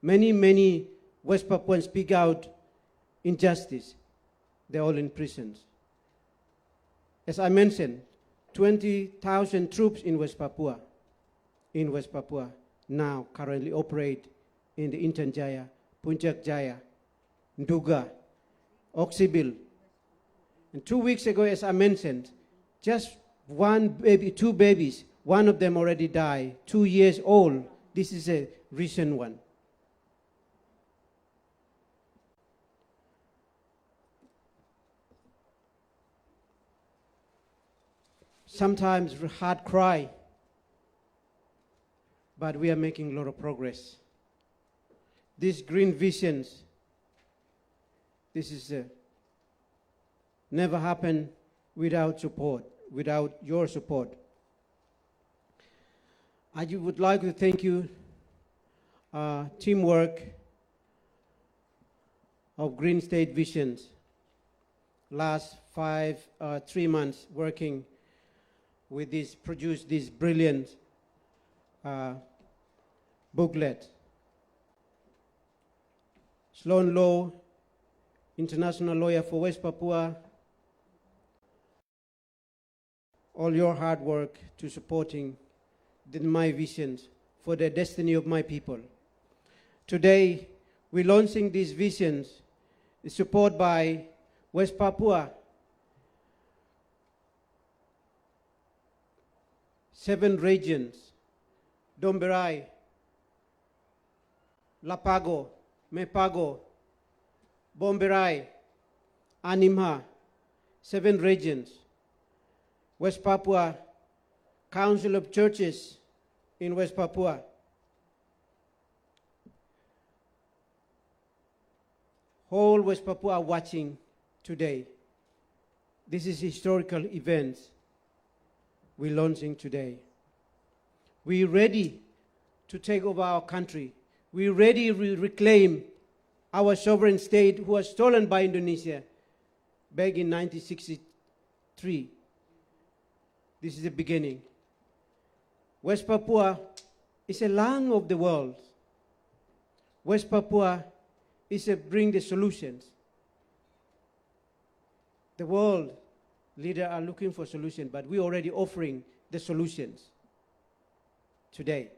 Many West Papuans speak out injustice. They're all in prisons. As I mentioned, 20,000 troops in West Papua now currently operate in the Intan Jaya, Puncak Jaya, Nduga, Oksibil. And 2 weeks ago, as I mentioned, just two babies, one of them already died, 2 years old. This is a recent one. Sometimes heart cry, but we are making a lot of progress. These green visions, this is never happen without support, without your support. I would like to thank you, teamwork of Green State Visions. Last 3 months working with this, produced this brilliant booklet. Sloan Law, international lawyer for West Papua, all your hard work to supporting my visions for the destiny of my people. Today, we're launching these visions, supported by West Papua, 7 regions, Domberay, Lapago, Meepago, Bomberay, Animha, 7 regions. West Papua, Council of Churches in West Papua. Whole West Papua are watching today. This is historical event we're launching today. We're ready to take over our country. We're ready to reclaim our sovereign state who was stolen by Indonesia back in 1963. This is the beginning. West Papua is a lung of the world. West Papua is a bring the solutions. The world leaders are looking for solutions, but we're already offering the solutions today.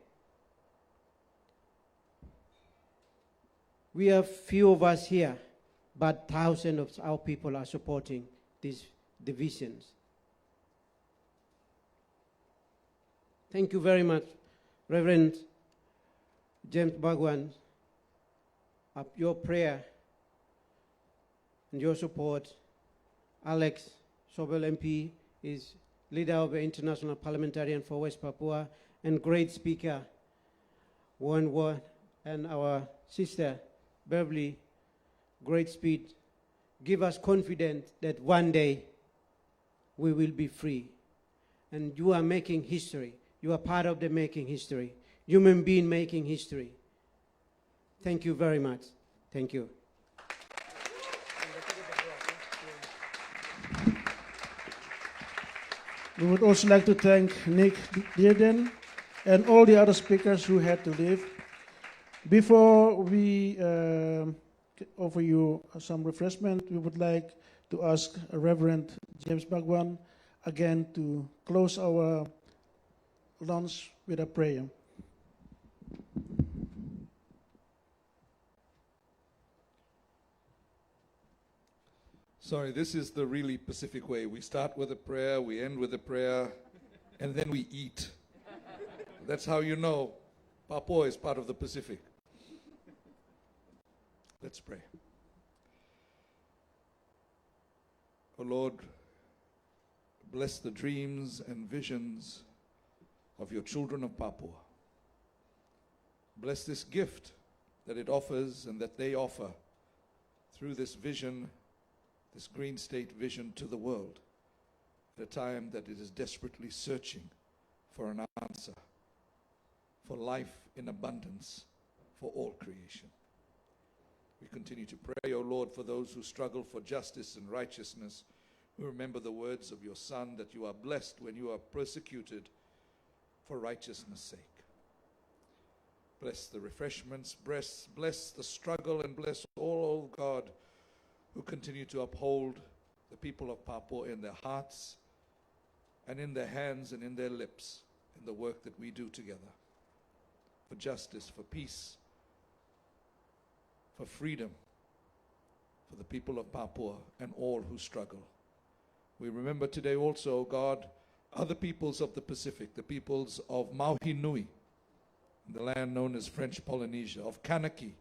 We have few of us here, but thousands of our people are supporting these divisions. Thank you very much, Reverend James Bagwan. Your prayer and your support. Alex Sobel MP is leader of the International Parliamentarian for West Papua and great speaker, Wenda, and our sister, Beverly, great speech. Give us confidence that one day we will be free. And you are making history. You are part of the making history. Human being making history. Thank you very much. Thank you. We would also like to thank Nick Dearden and all the other speakers who had to leave. Before we offer you some refreshment, we would like to ask Reverend James Bagwan again to close our lunch with a prayer. Sorry, this is the really Pacific way. We start with a prayer, we end with a prayer, and then we eat. That's how you know Papua is part of the Pacific. Let's pray. Oh Lord, bless the dreams and visions of your children of Papua. Bless this gift that it offers and that they offer through this vision, this Green State vision to the world at a time that it is desperately searching for an answer, for life in abundance for all creation. We continue to pray, O Lord, for those who struggle for justice and righteousness, who remember the words of your Son, that you are blessed when you are persecuted for righteousness' sake. Bless the refreshments, bless the struggle, and bless all, oh God, who continue to uphold the people of Papua in their hearts and in their hands and in their lips in the work that we do together for justice, for peace, for freedom, for the people of Papua and all who struggle. We remember today also, O God, other peoples of the Pacific, the peoples of Mauhinui, in the land known as French Polynesia, of Kanaki,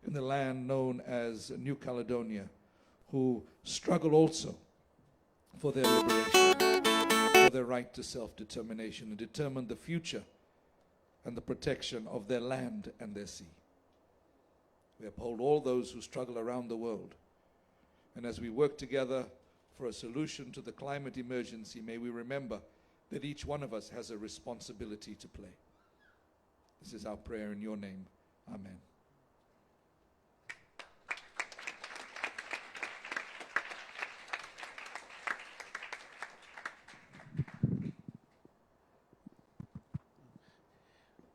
in the land known as New Caledonia, who struggle also for their liberation, for their right to self-determination, and determine the future and the protection of their land and their sea. We uphold all those who struggle around the world. And as we work together for a solution to the climate emergency, may we remember that each one of us has a responsibility to play. This is our prayer in your name. Amen.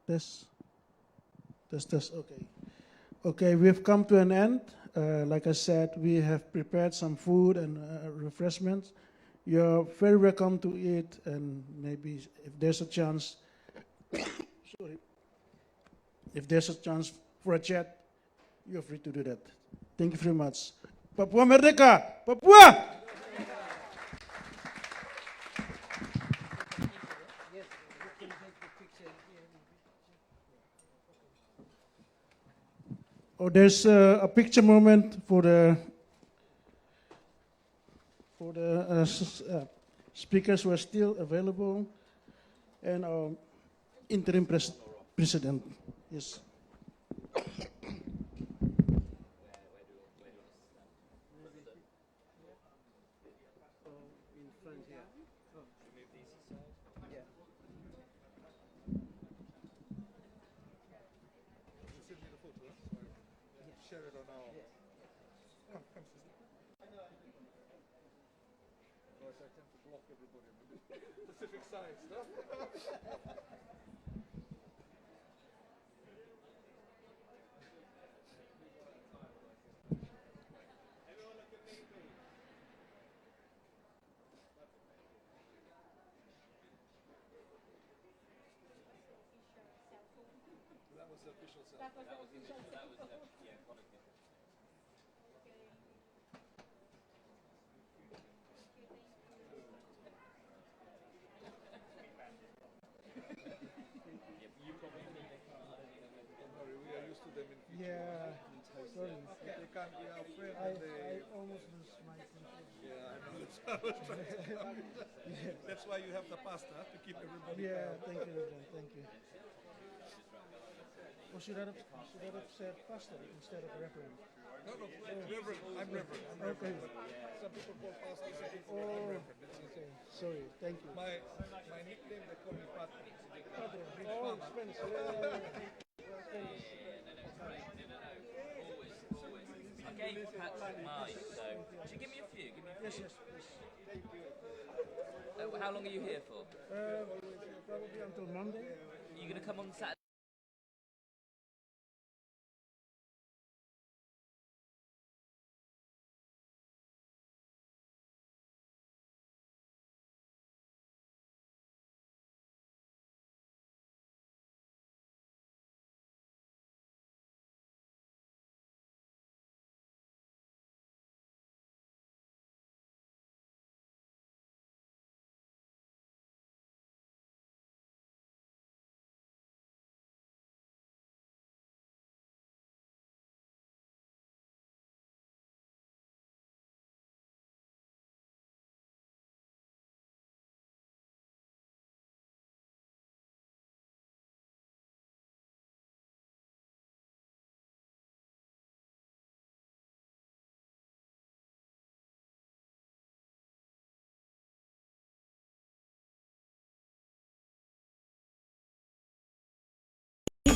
Test. Okay. Okay, we've come to an end. Like I said, we have prepared some food and refreshments. You're very welcome to eat, and maybe if there's a chance, sorry, if there's a chance for a chat, you're free to do that. Thank you very much. Papua Merdeka! Papua! Oh, there's a picture moment for the speakers who are still available, and our interim president. Yes. Pacific science, no? That was the official selfie. That was the official selfie. Yeah, one of them. Yeah, sorry. They can't be our friend. I almost lose my control. Yeah, I know. That's what I was trying to tell you. That's why you have the pasta to keep everybody Yeah, calm. thank you, Reverend. Thank you. Or should I have said pastor instead of reverend? No, Reverend. I'm Reverend. Okay. Some people call pastor, some people Oh, call Reverend. It's easy. okay. Sorry. Thank you. My nickname, they call me Padre. Padre. Oh, Spanish. Yeah. I gave Patrick mine, so could you give me a few? Yes, please. Thank you. How long are you here for? Probably until Monday. Are you going to come on Saturday?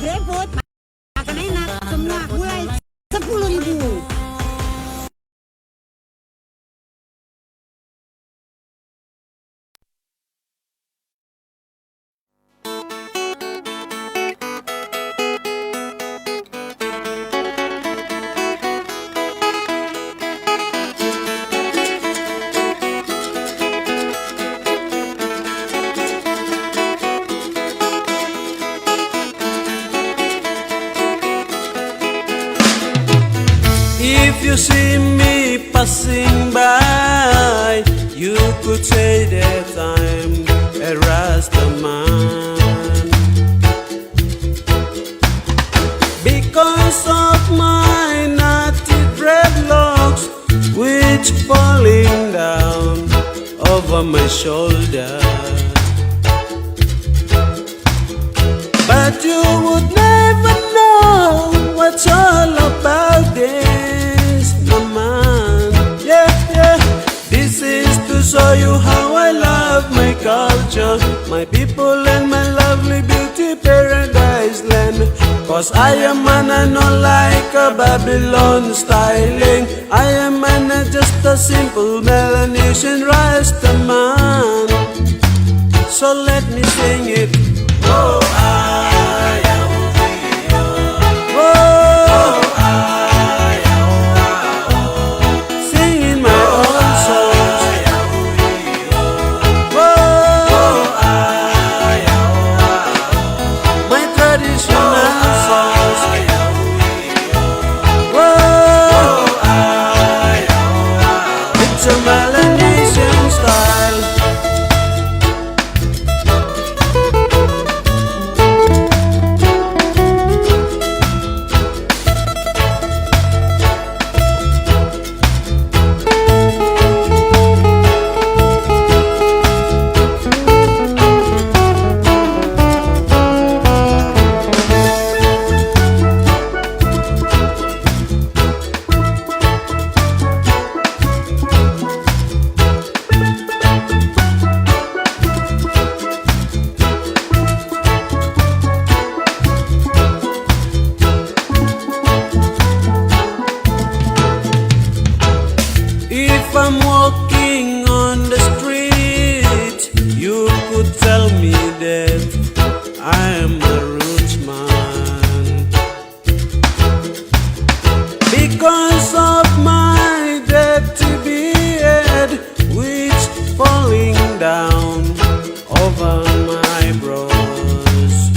Repot, makan enak, semua mulai 10.000. If you see me passing by, you could say that I'm a Rastaman. Because of my naughty dreadlocks, which falling down over my shoulder. But you would never know what's all about this, no man. Yeah, yeah. This is to show you how I love my culture, my people and my lovely beauty paradise land. Cause I am man and not like a Babylon styling. I am man and just a simple Melanesian Rastaman. So let me sing it. Oh, I am. Oh, I am. Singing my own songs. Oh, I am. My traditional songs. Oh, I am. It's a Melanesian style. If I'm walking on the street, you could tell me that I am a roots man. Because of my dirty beard, which falling down over my brows.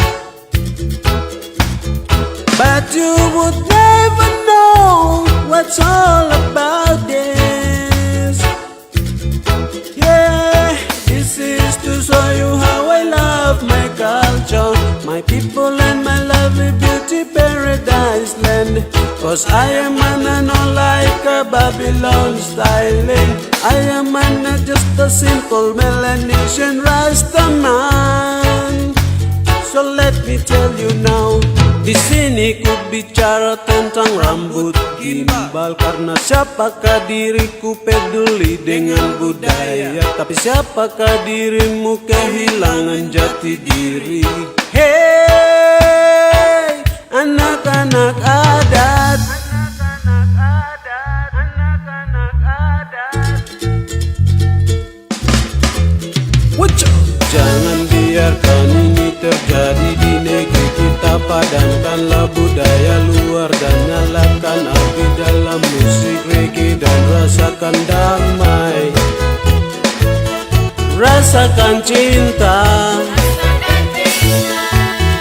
But you would never know what's all about this. Yeah, this is to show you how I love my culture, my people and my lovely beauty paradise land. Cause I am man and not like a Babylon styling. I am man not just a simple Melanesian Rastaman. So let me tell you now, di sini ku bicara tentang rambut gimbal. Karena siapakah diriku peduli dengan budaya, tapi siapakah dirimu kehilangan jati diri. Hey, anak-anak adat, jangan biarkan ini terjadi di negeri kita. Padankanlah budaya luar dan nyalakan api dalam musik reggae dan rasakan damai, rasakan cinta,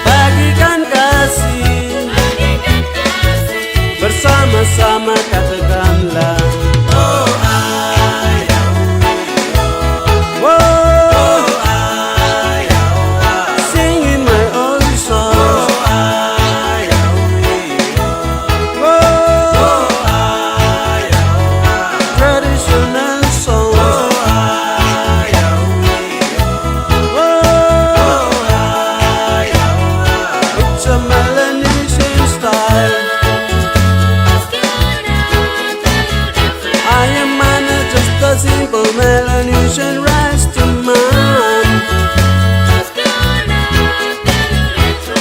bagikan kasih, bersama-sama katakanlah. Oh, simple Melanesian Rastaman.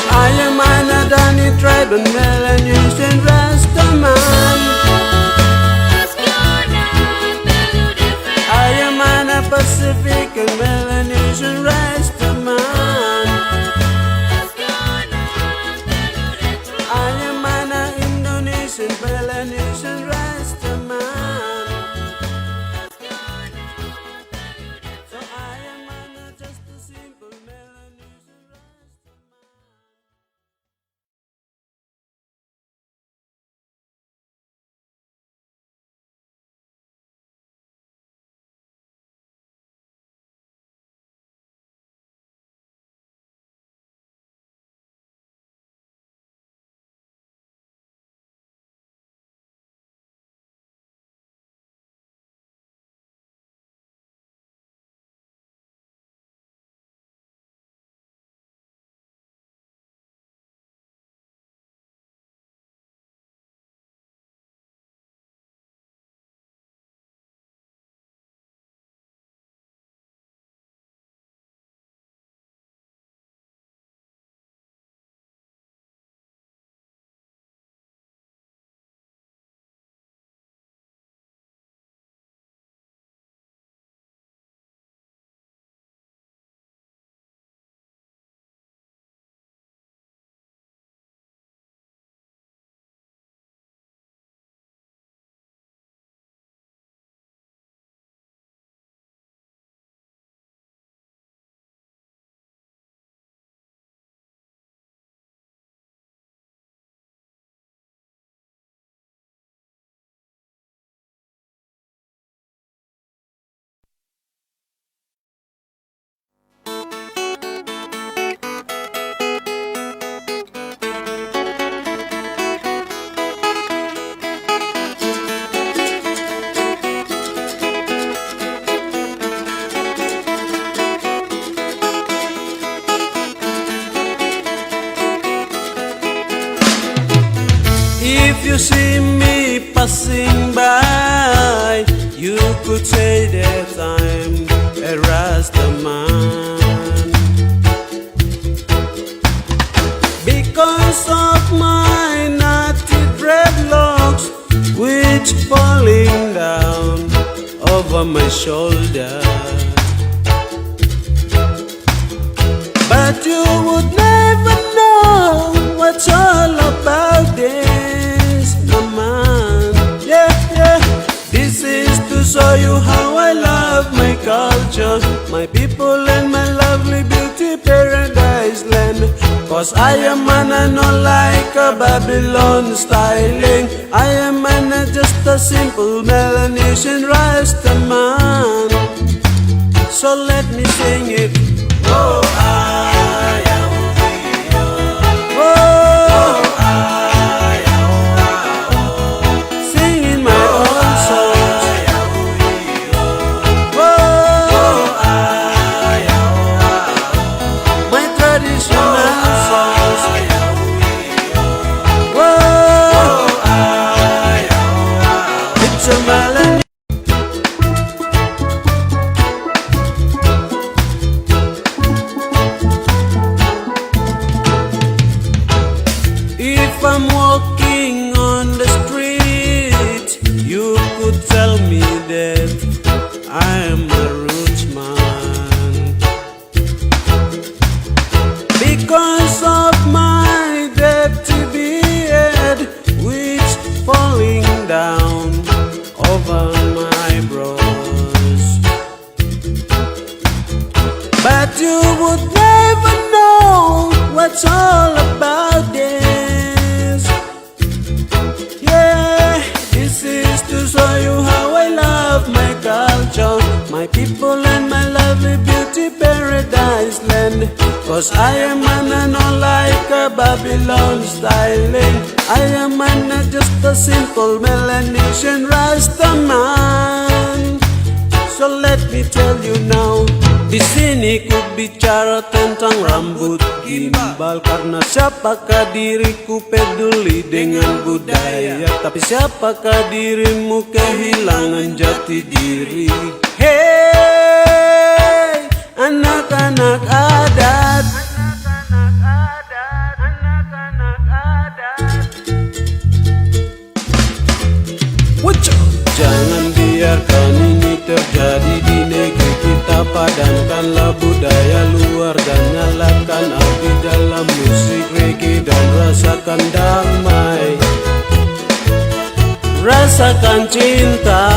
I am an Adani tribe and Melanesian Rastaman. I am an Pacific and Melanesian Rastaman. I am an Indonesian Melanesian Rastaman. I am just a simple Melanesian Rastaman. If you see me passing by, you could say that I'm a Rastaman. Because of my naughty dreadlocks, which falling down over my shoulder. But you would never know what's all about this, no man. Yeah, yeah. This is to show you how I love my culture, my people and my lovely beauty paradise land. Cause I am man and not like a Babylon styling. I am man and just a simple Melanesian Rasta man. So let me sing it. Oh, I am singing my own songs. My traditional songs. It's a melody. If I'm walking on the street, you could tell me that I am a roots man. Because of my dirty beard, which falling down over my brows. But you would never know what's all about this. Yeah, this is to show you how I love my culture, my people and my lovely beauty paradise land. Cause I am man and not like a Babylon styling. I am man and just a simple Melanesian Rasta man. So let me tell you now, di sini ku bicara tentang rambut gimbal. Karena siapakah diriku peduli dengan budaya, tapi siapakah dirimu kehilangan jati diri. Hey, anak-anak adat, jangan biarkan ini terjadi di negeri kita. Padankanlah budaya luar dan nyalakan api dalam musik reggae dan rasakan damai, rasakan cinta.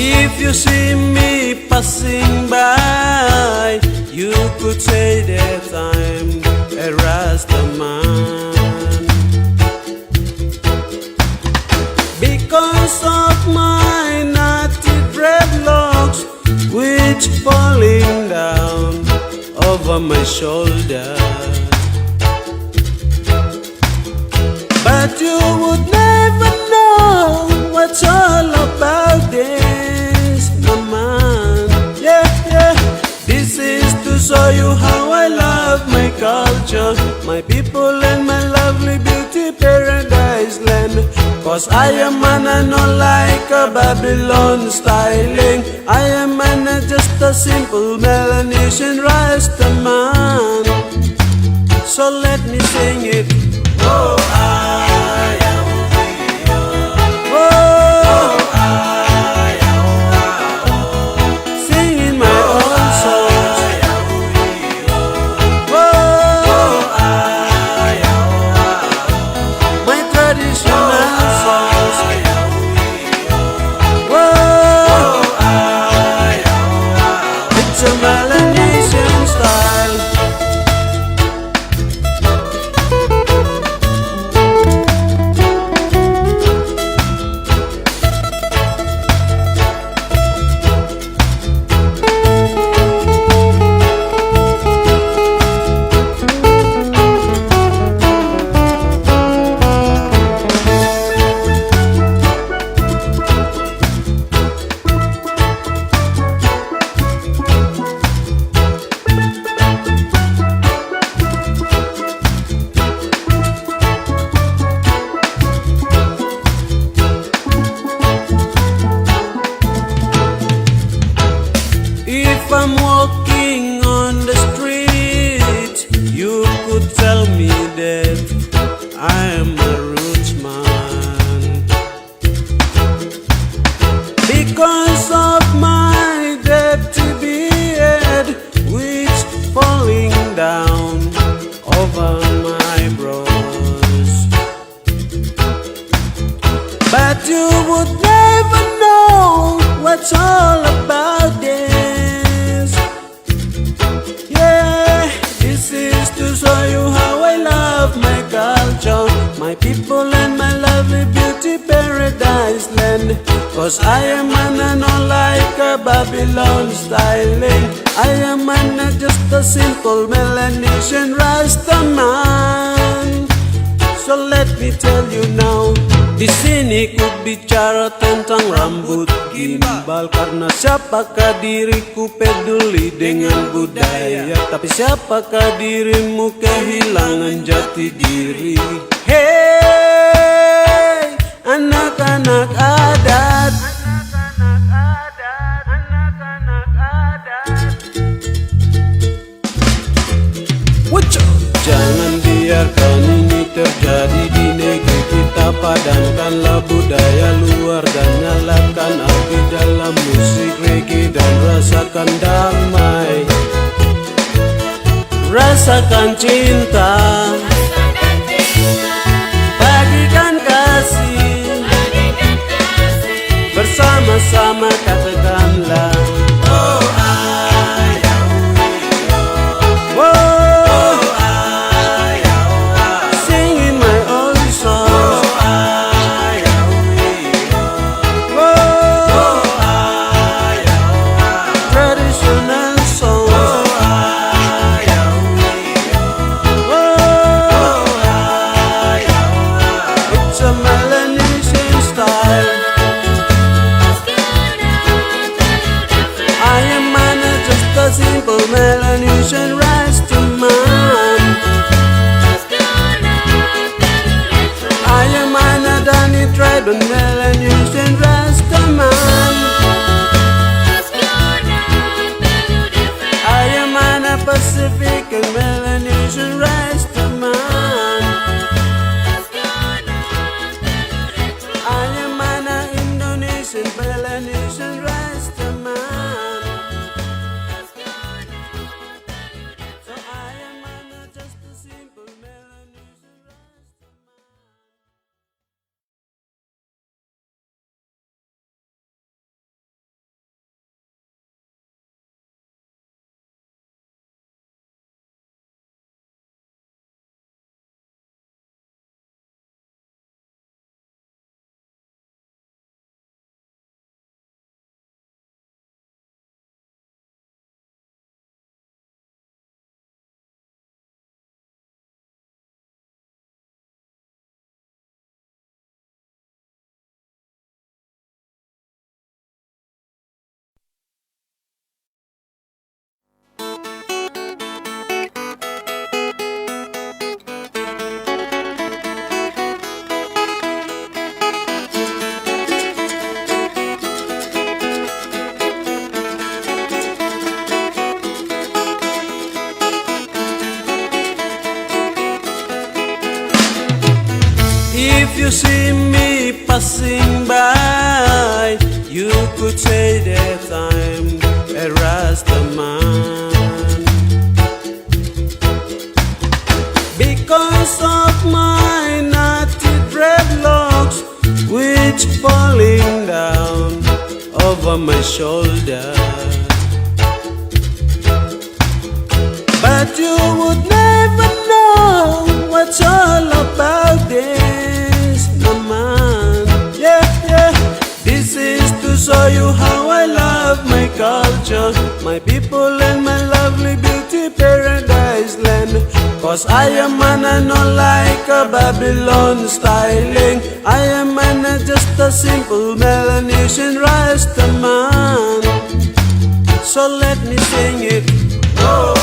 If you see me passing by, you could say that I'm a Rastaman. Because of my naughty dreadlocks, which falling down over my shoulder. But you would never know what's all about this, no man. Yeah, yeah. This is to show you how I love my culture, my people and my lovely beauty paradise land. Cause I am man and not like a Babylon styling. I am man and just a simple Melanesian Rasta man. So let me sing it. Oh, I am singing my own songs. My traditional songs. It's a Melanesian style. death, I am a roots man. Because of my dirty beard, which falling down over my brows. But you would never know what's all about this. Yeah, this is to show you how I love my culture, my people and my lovely beauty paradise land. Cause I am an not like a Babylon styling. I am not just a simple Melanesian Rasta man. So let me tell you now, di sini ku bicara tentang rambut gimbal. Karena siapakah diriku peduli dengan budaya, tapi siapakah dirimu kehilangan jati diri. Hey, anak-anak adat, jangan biarkan ini terjadi di negeri kita. Padankanlah budaya luar dan nyalakan api dalam musik reggae dan rasakan damai, rasakan cinta, bagikan kasih, bersama-sama katakanlah oh simple Melanesian Rasta man. I am an Adani tribe and Melanesian Rasta man. I am an Pacific and Melanesian Rasta man. I am an Indonesian Melanesian Rasta man. If you see me passing by, you could say that I'm a Rasta man. Because of my naughty dreadlocks, which falling down over my shoulder. But you would never know what's all about this, no man. Yeah, yeah. This is to show you how I love my culture, my people and my lovely beauty paradise land. Cause I am an not like a Babylon styling. I am an just a simple Melanesian Rasta man. So let me sing it. Oh,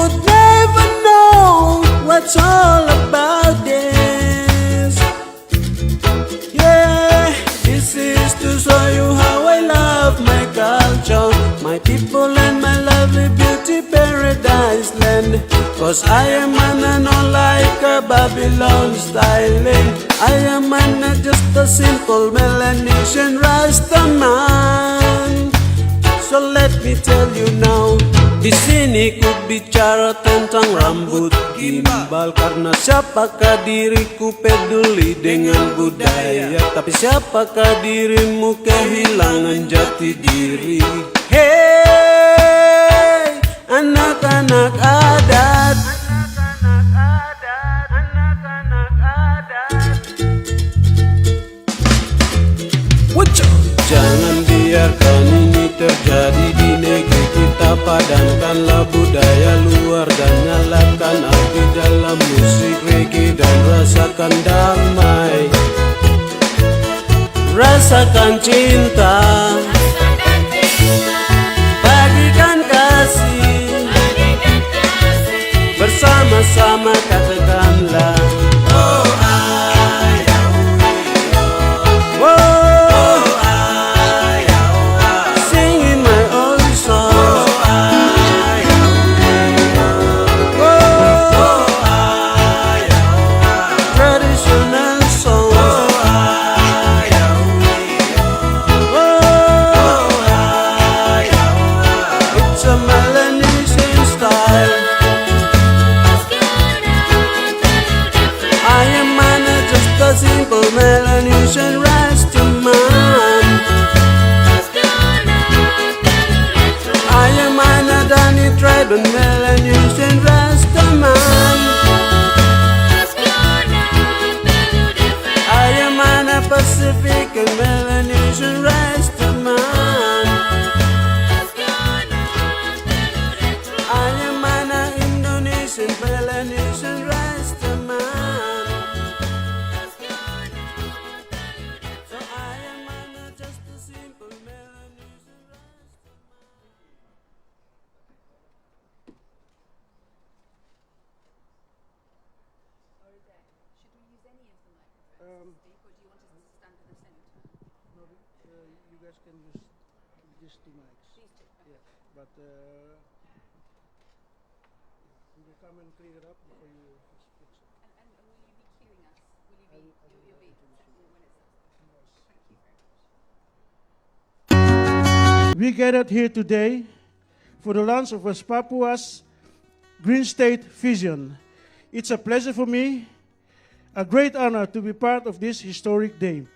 would never know what's all about this. Yeah, this is to show you how I love my culture, my people and my lovely beauty paradise land. Cause I am man not like a Babylon styling. I am man not just a simple Melanesian Rastaman. So let me tell you now, di sini ku bicara tentang rambut gimbal. Karena siapakah diriku peduli dengan budaya, tapi siapakah dirimu kehilangan jati diri. Hey, anak-anak adat, jangan biarkan ini terjadi di negeri kita. Padankanlah budaya luar dan nyalakan api dalam musik reggae dan rasakan damai, rasakan cinta, bagikan kasih, bersama-sama katakanlah oh simple Melanesian Rastaman. I am an Adani tribe and Melanesian Rastaman. I am an Pacific and Melanesian Rastaman. I am an Indonesian Melanesian Rastaman. You guys can use these two mics. Yeah, but we will come and clean it up before you fix it. And will you be queuing us? Will you be, you'll be when it's Thank you very much. We gathered here today for the launch of West Papua's Green State Vision. It's a pleasure for me, a great honor to be part of this historic day.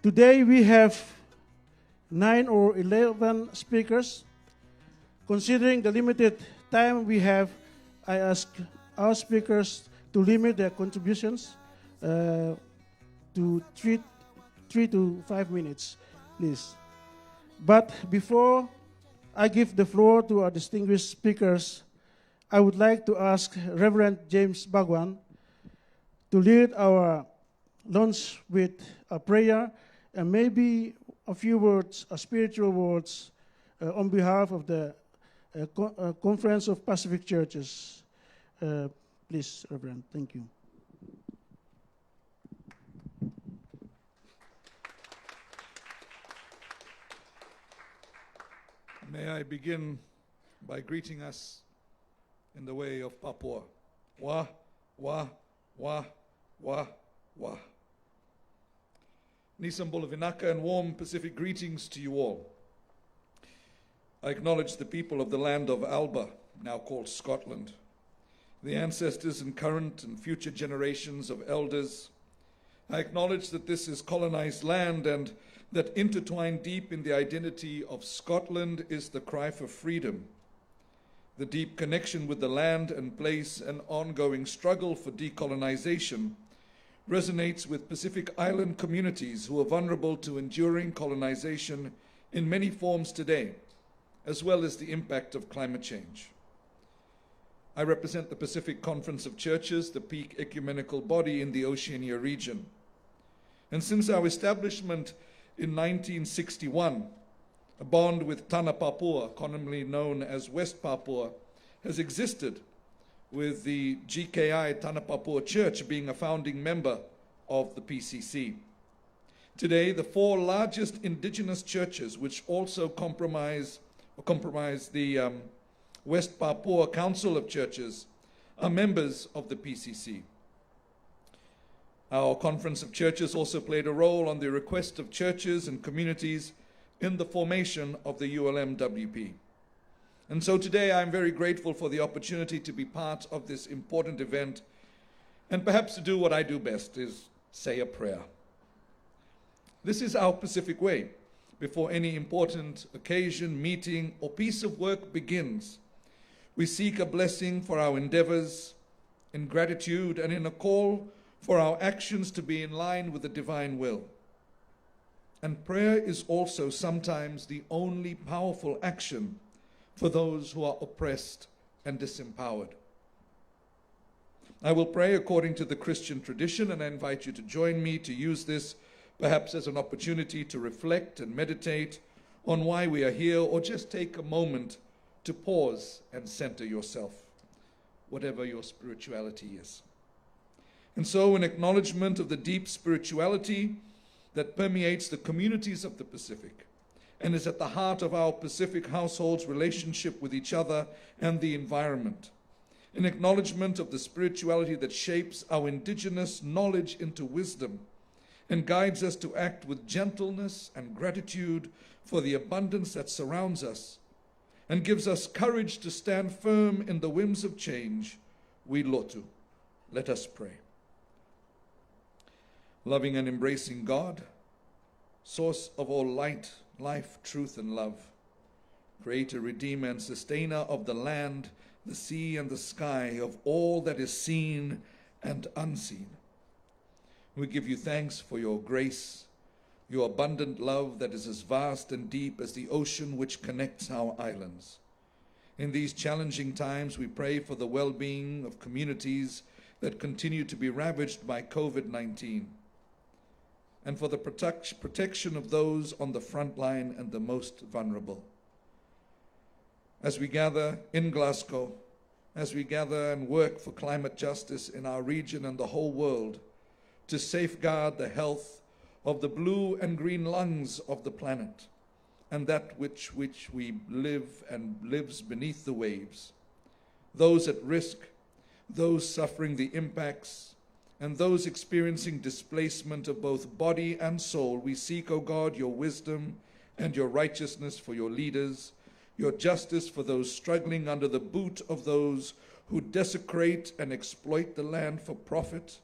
Today we have 9 or 11 speakers. Considering the limited time we have, I ask our speakers to limit their contributions to 3 to 5 minutes, please. But before I give the floor to our distinguished speakers, I would like to ask Reverend James Bagwan to lead our launch with a prayer and maybe a few words, spiritual words, on behalf of the Conference of Pacific Churches. Please, Reverend, thank you. May I begin by greeting us in the way of Papua. Wah, wah, wah, wah, wah. Nisambula Vinaka and warm Pacific greetings to you all. I acknowledge the people of the land of Alba, now called Scotland, the ancestors and current and future generations of elders. I acknowledge that this is colonized land and that intertwined deep in the identity of Scotland is the cry for freedom, the deep connection with the land and place and ongoing struggle for decolonization resonates with Pacific Island communities who are vulnerable to enduring colonization in many forms today, as well as the impact of climate change. I represent the Pacific Conference of Churches, the peak ecumenical body in the Oceania region. And since our establishment in 1961, A bond with Tana Papua, commonly known as West Papua, has existed, with the GKI Tana Papua Church being a founding member of the PCC. Today, the 4 largest indigenous churches, which also comprise the West Papua Council of Churches, are members of the PCC. Our Conference of Churches also played a role on the request of churches and communities in the formation of the ULMWP. And so today I'm very grateful for the opportunity to be part of this important event, and perhaps to do what I do best, is say a prayer. This is our Pacific way. Before any important occasion, meeting, or piece of work begins, we seek a blessing for our endeavors, in gratitude and in a call for our actions to be in line with the divine will. And prayer is also sometimes the only powerful action for those who are oppressed and disempowered. I will pray according to the Christian tradition, and I invite you to join me to use this perhaps as an opportunity to reflect and meditate on why we are here, or just take a moment to pause and center yourself, whatever your spirituality is. And so, in acknowledgement of the deep spirituality that permeates the communities of the Pacific and is at the heart of our Pacific households' relationship with each other and the environment, in acknowledgement of the spirituality that shapes our indigenous knowledge into wisdom and guides us to act with gentleness and gratitude for the abundance that surrounds us, and gives us courage to stand firm in the winds of change, we lotu. Let us pray. Loving and embracing God, source of all light, life, truth, and love, creator, redeemer, and sustainer of the land, the sea, and the sky, of all that is seen and unseen. We give you thanks for your grace, your abundant love that is as vast and deep as the ocean which connects our islands. In these challenging times, we pray for the well-being of communities that continue to be ravaged by COVID-19, and for the protection of those on the front line and the most vulnerable. As we gather in Glasgow, as we gather and work for climate justice in our region and the whole world, to safeguard the health of the blue and green lungs of the planet, and that which we live and lives beneath the waves, those at risk, those suffering the impacts, and those experiencing displacement of both body and soul, we seek, O God, your wisdom and your righteousness for your leaders, your justice for those struggling under the boot of those who desecrate and exploit the land for profit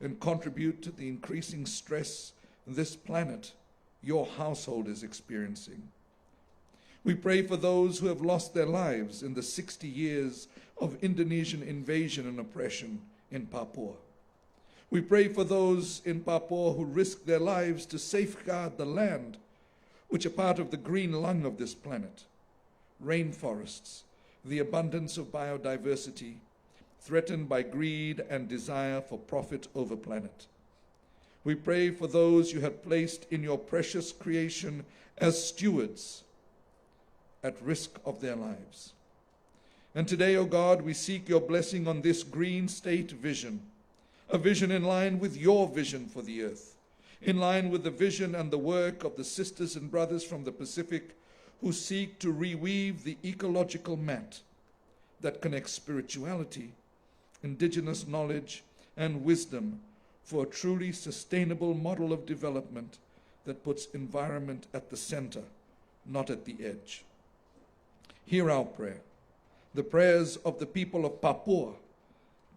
and contribute to the increasing stress this planet, your household, is experiencing. We pray for those who have lost their lives in the 60 years of Indonesian invasion and oppression in Papua. We pray for those in Papua who risk their lives to safeguard the land, which are part of the green lung of this planet, rainforests, the abundance of biodiversity, threatened by greed and desire for profit over planet. We pray for those you have placed in your precious creation as stewards at risk of their lives. And today, O God, we seek your blessing on this green state vision, a vision in line with your vision for the earth, in line with the vision and the work of the sisters and brothers from the Pacific who seek to reweave the ecological mat that connects spirituality, indigenous knowledge, and wisdom for a truly sustainable model of development that puts environment at the center, not at the edge. Hear our prayer, the prayers of the people of Papua,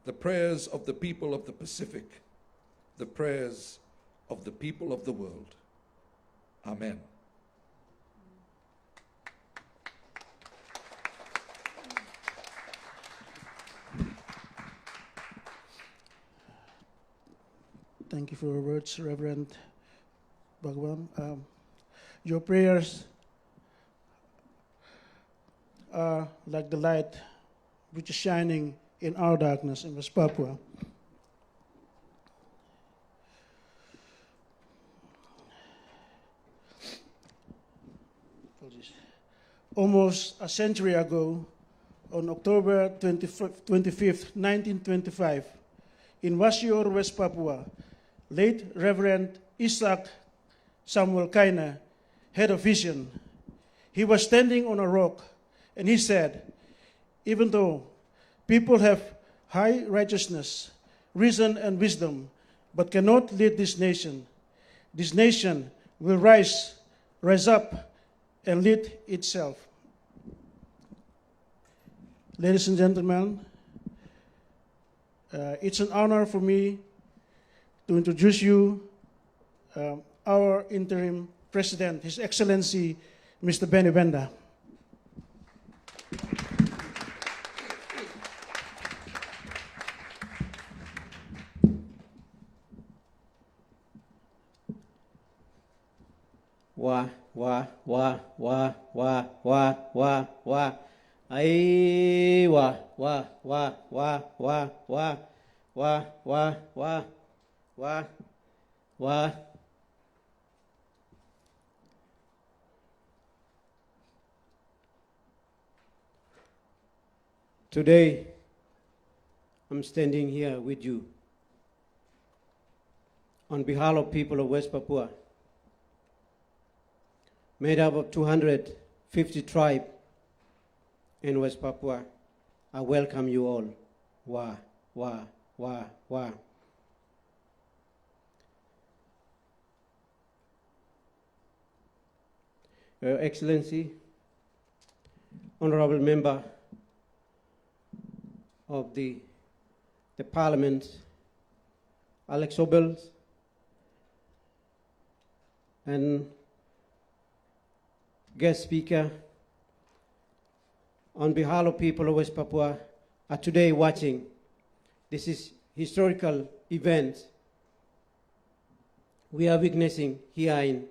the prayers of the people of the Pacific, the prayers of the people of the world. Amen. Thank you for your words, Reverend Bhagwan. Your prayers are like the light which is shining in our darkness in West Papua. Apologies. almost a century ago, on October 25th, 1925, in Wasior, West Papua, late Reverend Isaac Samuel Kaina had a vision. He was standing on a rock, and he said, even though people have high righteousness, reason, and wisdom, but cannot lead this nation will rise up and lead itself. Ladies and gentlemen, it's an honor for me to introduce you our interim president, His Excellency, Mr. Benny Wenda. Wah, wah, wah, wah, wah, wah, wah, wah. Ay, wah, wah, wah, wah, wah, wah, wah, wah, wah, wah, wah. Today, I'm standing here with you on behalf of people of West Papua, made up of 250 tribes in West Papua. I welcome you all. Wah, wah, wah, wah. Your Excellency, Honorable Member of the Parliament, Alex Obels, and guest speaker, on behalf of people of West Papua are today watching. This is historical event we are witnessing here in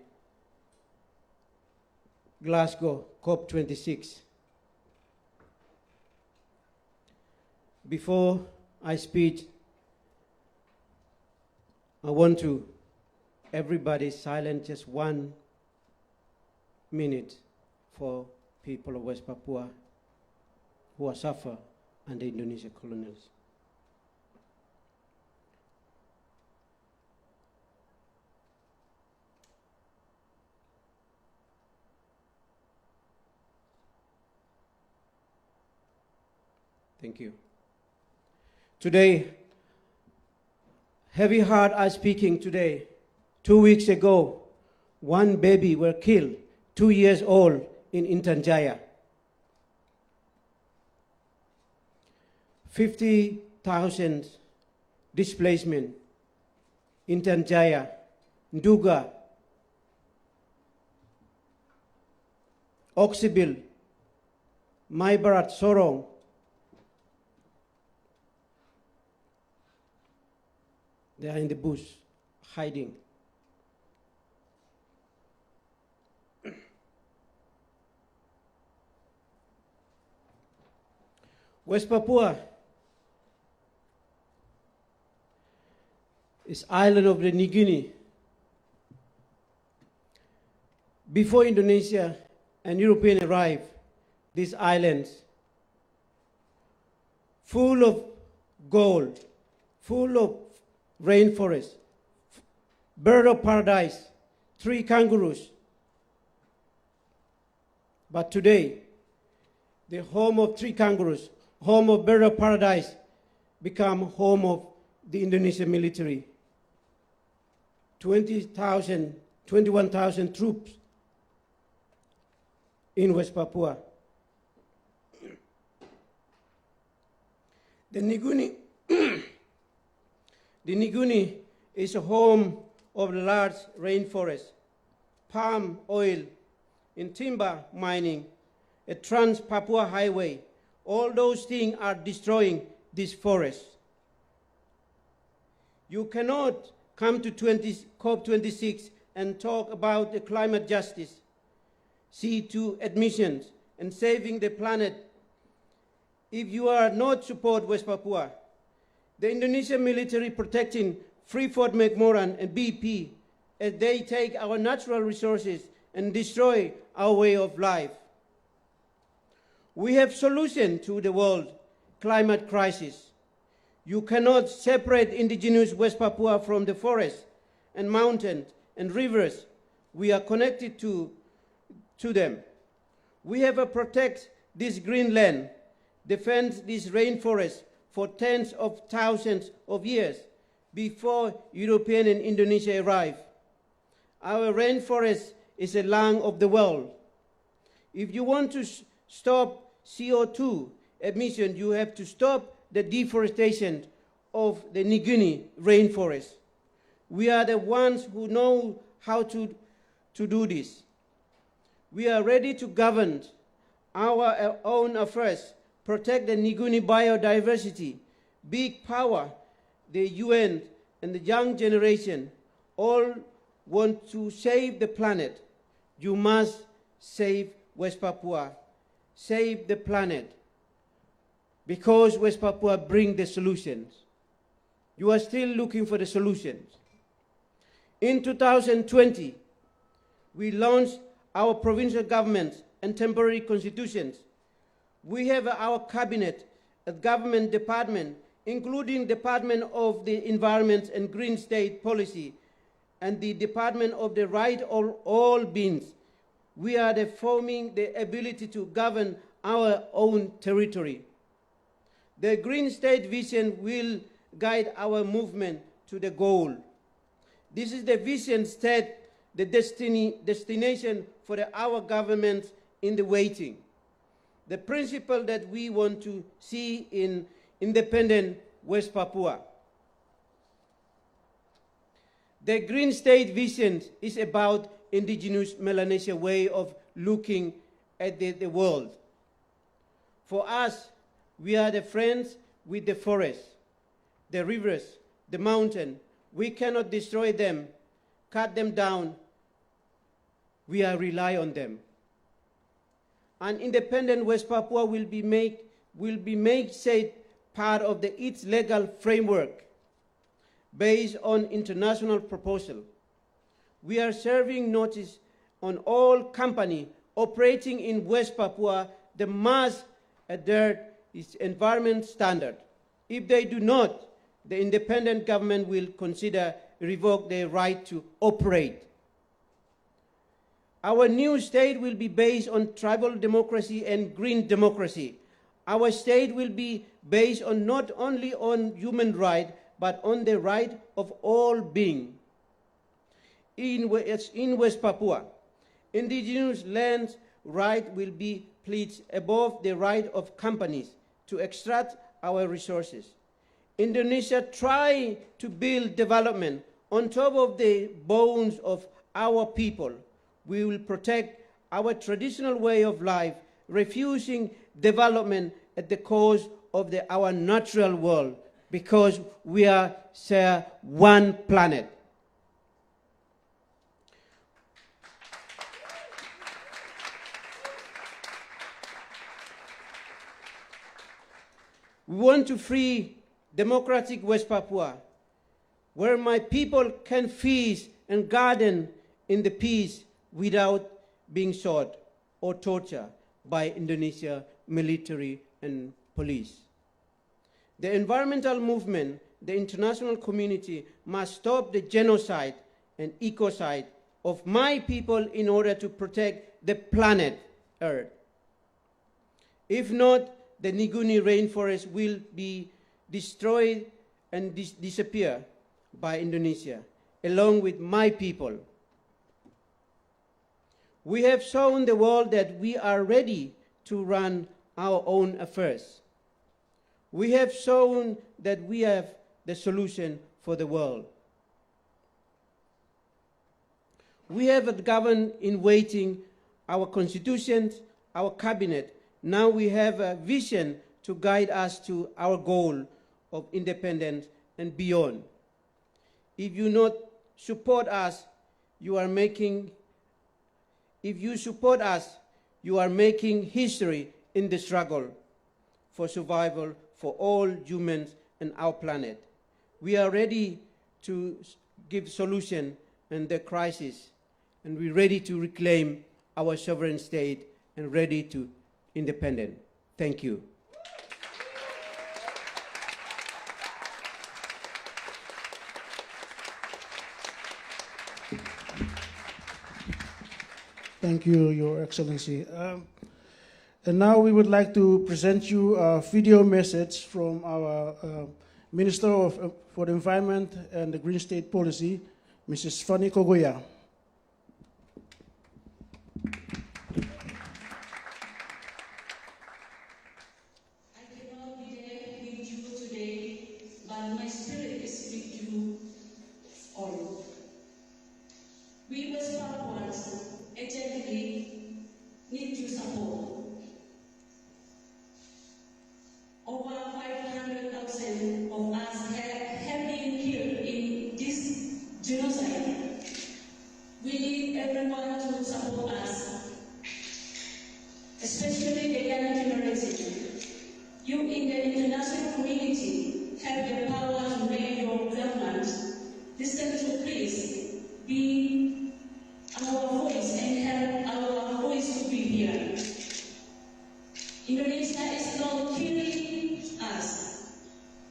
Glasgow, COP26. Before I speak, I want to everybody silent just 1 minute for people of West Papua who are suffer under Indonesian colonials. Thank you. Today, heavy heart are speaking today. 2 weeks ago, 1 baby were killed, 2 years old, in Intanjaya. 50,000 displacement, Intanjaya, Nduga, Oksibil, Maibarat, Sorong. They are in the bush, hiding. West Papua is island of the New Guinea. Before Indonesia and European arrived, these islands full of gold, full of rainforest, bird of paradise, 3 kangaroos. But today, the home of 3 kangaroos, home of bird of paradise, become home of the Indonesian military. 21,000 troops in West Papua. The Niguni The Niguni is a home of large rainforest, palm oil, and timber mining, a trans-Papua highway. All those things are destroying this forest. You cannot come to COP26 and talk about the climate justice, CO2 emissions, and saving the planet if you are not support West Papua. The Indonesian military protecting Freeport McMoran and BP as they take our natural resources and destroy our way of life. We have solution to the world climate crisis. You cannot separate indigenous West Papua from the forest and mountains and rivers. We are connected to them. We have to protect this green land, defend this rainforest for tens of thousands of years before European and Indonesia arrive. Our rainforest is a lung of the world. If you want to stop CO2 emission, you have to stop the deforestation of the Nguni rainforest. We are the ones who know how to do this. We are ready to govern our own affairs, protect the Nguni biodiversity, big power, the UN and the young generation all want to save the planet. You must save West Papua, save the planet, because West Papua bring the solutions. You are still looking for the solutions. In 2020, we launched our provincial governments and temporary constitutions. We have our cabinet, a government department, including Department of the Environment and Green State Policy, and the Department of the Right of All Beings. We are forming the ability to govern our own territory. The Green State vision will guide our movement to the goal. This is the vision state, the destination for our government in the waiting. The principle that we want to see in independent West Papua. The Green State vision is about indigenous Melanesia way of looking at the world. For us, we are the friends with the forest, the rivers, the mountain. We cannot destroy them, cut them down. We are rely on them. An independent West Papua will be made safe part of its legal framework based on international proposal. We are serving notice on all companies operating in West Papua that must adhere its environment standard. If they do not, the independent government will consider revoke their right to operate. Our new state will be based on tribal democracy and green democracy. Our state will be based on not only on human rights, but on the right of all beings. In West Papua, indigenous lands' right will be placed above the right of companies to extract our resources. Indonesia try to build development on top of the bones of our people. We will protect our traditional way of life, refusing development at the cost of our natural world, because we are share one planet. We want to free democratic West Papua, where my people can feast and garden in the peace without being shot or tortured by Indonesia military and police. The environmental movement, the international community must stop the genocide and ecocide of my people in order to protect the planet Earth. If not, the Nguni rainforest will be destroyed and disappear by Indonesia, along with my people. We have shown the world that we are ready to run our own affairs. We have shown that we have the solution for the world. We have a government in waiting, our constitutions, our cabinet. Now we have a vision to guide us to our goal of independence and beyond. If you not support us, you are making history in the struggle for survival for all humans and our planet. We are ready to give solution in the crisis, and we're ready to reclaim our sovereign state and ready to independent. Thank you. Thank you, Your Excellency. And now we would like to present you a video message from our Minister for the Environment and the Green State Policy, Mrs. Fanny Kogoya. I cannot be there with you today, but my spirit is with you all. We West Papuans urgently need your support. Over 500,000 of us have been killed in this genocide. We need everyone to support us, especially the young generation. You in the international community have the power to make your government listen to please be our voice and help our voice to be heard. Indonesia is not killing us.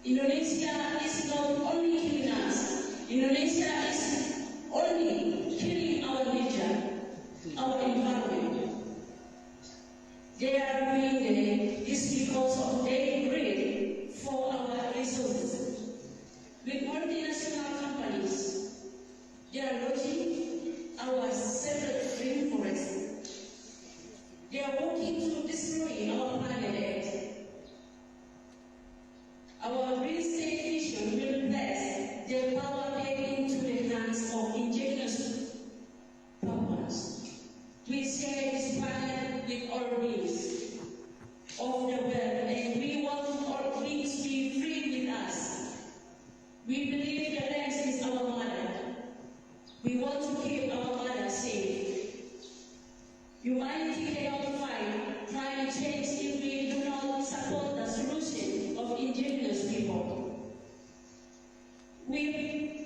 Indonesia is not only killing us. Indonesia is only killing our nature, our environment. They are doing this because of their greed for our resources. With multinational companies, they are looting our sacred rainforests. They are working to destroy our planet. Our real estate vision will place their power back into the hands of indigenous Papuans. We share this planet with all beings of the world, and we want all beings to be free with us. We believe the land is our mother. We want to keep our mother safe. Humanity cannot fight climate change if we do not support the solution of indigenous people.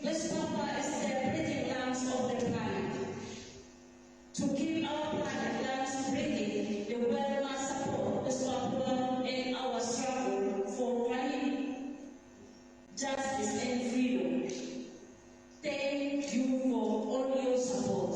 West Papua is the breathing lungs of the planet. To keep our planet lungs breathing, the world must support West Papua in our struggle for finding justice and freedom. Thank you for all your support.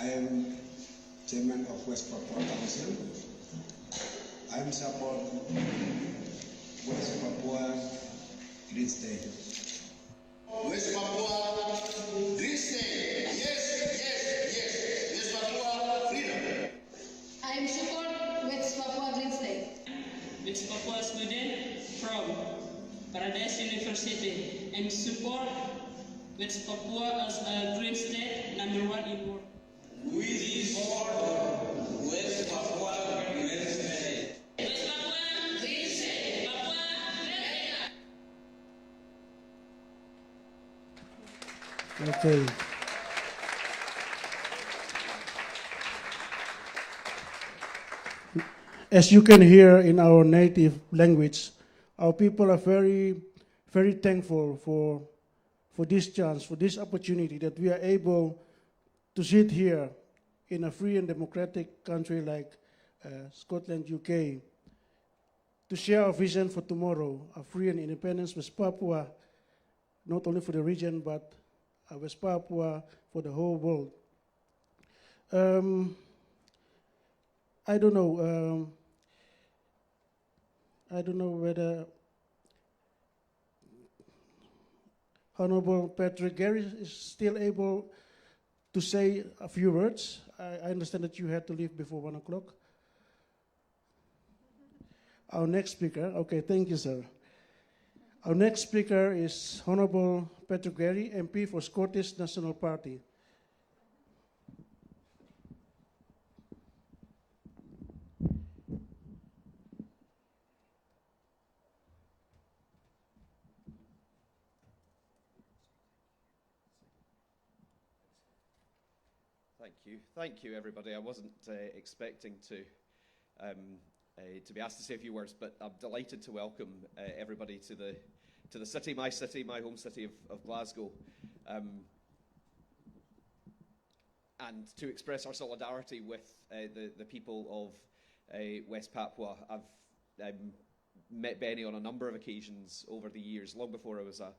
I am Chairman of West Papua Council. I am support West Papua Green State. West Papua Green State. Yes, yes, yes. West Papua freedom. I am support West Papua Green State. West Papua student from Paradise University and support West Papua as a green state #1 in world. We support West Papua Green State. West Papua Green State. Papua Green Okay. As you can hear in our native language, our people are very, very thankful for this chance, for this opportunity that we are able to sit here in a free and democratic country like Scotland, UK, to share our vision for tomorrow, a free and independent West Papua not only for the region, but West Papua, for the whole world. I don't know whether Honorable Patrick Gary is still able to say a few words. I understand that you had to leave before 1 o'clock. Our next speaker, okay, thank you, sir. Our next speaker is Honorable Patrick Gary, MP for Scottish National Party. Thank you, everybody. I wasn't expecting to be asked to say a few words, but I'm delighted to welcome everybody to the city, my home city of Glasgow, and to express our solidarity with the people of West Papua. I've met Benny on a number of occasions over the years, long before I was a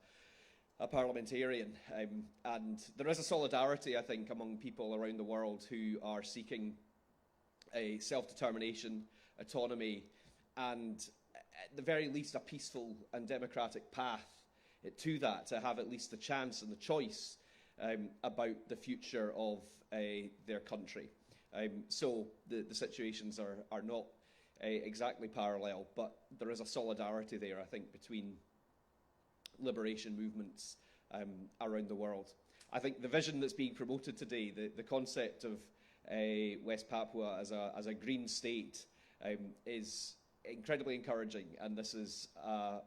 parliamentarian, and there is a solidarity, I think, among people around the world who are seeking a self-determination, autonomy, and at the very least a peaceful and democratic path to that, to have at least the chance and the choice about the future of their country. So the situations are not exactly parallel, but there is a solidarity there, I think, between liberation movements around the world. I think the vision that's being promoted today, the concept of West Papua as a green state, is incredibly encouraging, and this is a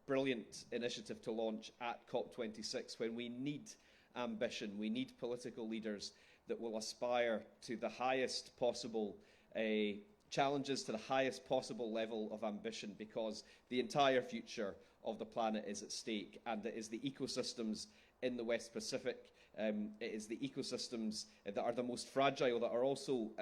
brilliant initiative to launch at COP26 when we need ambition, we need political leaders that will aspire to the highest possible challenges, to the highest possible level of ambition, because the entire future of the planet is at stake, and it is the ecosystems in the West Pacific, it is the ecosystems that are the most fragile, that are also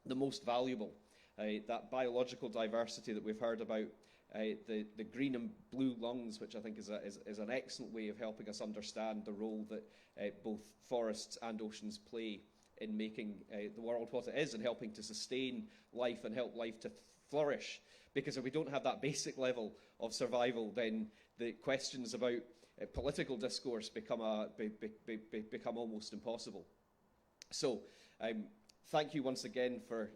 the most valuable. That biological diversity that we've heard about, the green and blue lungs, which I think is an excellent way of helping us understand the role that both forests and oceans play in making the world what it is, and helping to sustain life and help life to flourish. Because if we don't have that basic level of survival, then the questions about political discourse become almost impossible. So, thank you once again for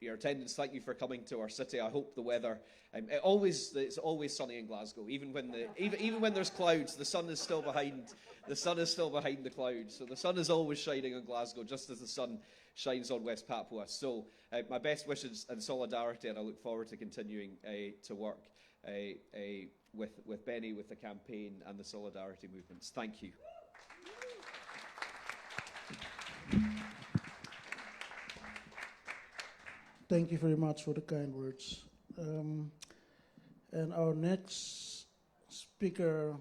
your attendance. Thank you for coming to our city. I hope the weather. It's always sunny in Glasgow, even when there's clouds. The sun is still behind. The sun is still behind the clouds. So the sun is always shining on Glasgow, just as the sun shines on West Papua. So my best wishes and solidarity, and I look forward to continuing to work with Benny, with the campaign and the solidarity movements. Thank you. Thank you very much for the kind words. And our next speaker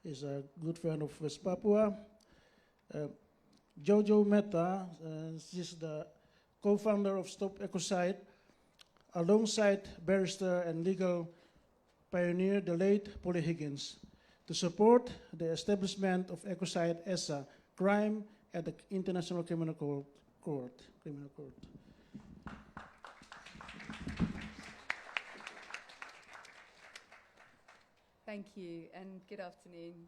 is a good friend of West Papua, Jojo Mehta. She's the co-founder of Stop Ecocide, alongside barrister and legal pioneer, the late Polly Higgins, to support the establishment of ecocide as a crime at the International Criminal Court. Thank you, and good afternoon.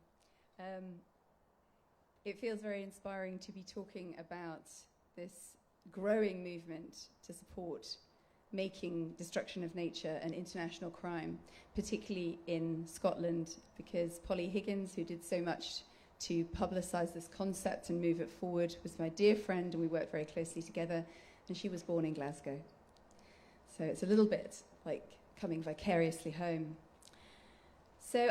It feels very inspiring to be talking about this growing movement to support making destruction of nature an international crime, particularly in Scotland, because Polly Higgins, who did so much to publicise this concept and move it forward, was my dear friend, and we worked very closely together, and she was born in Glasgow. So it's a little bit like coming vicariously home. So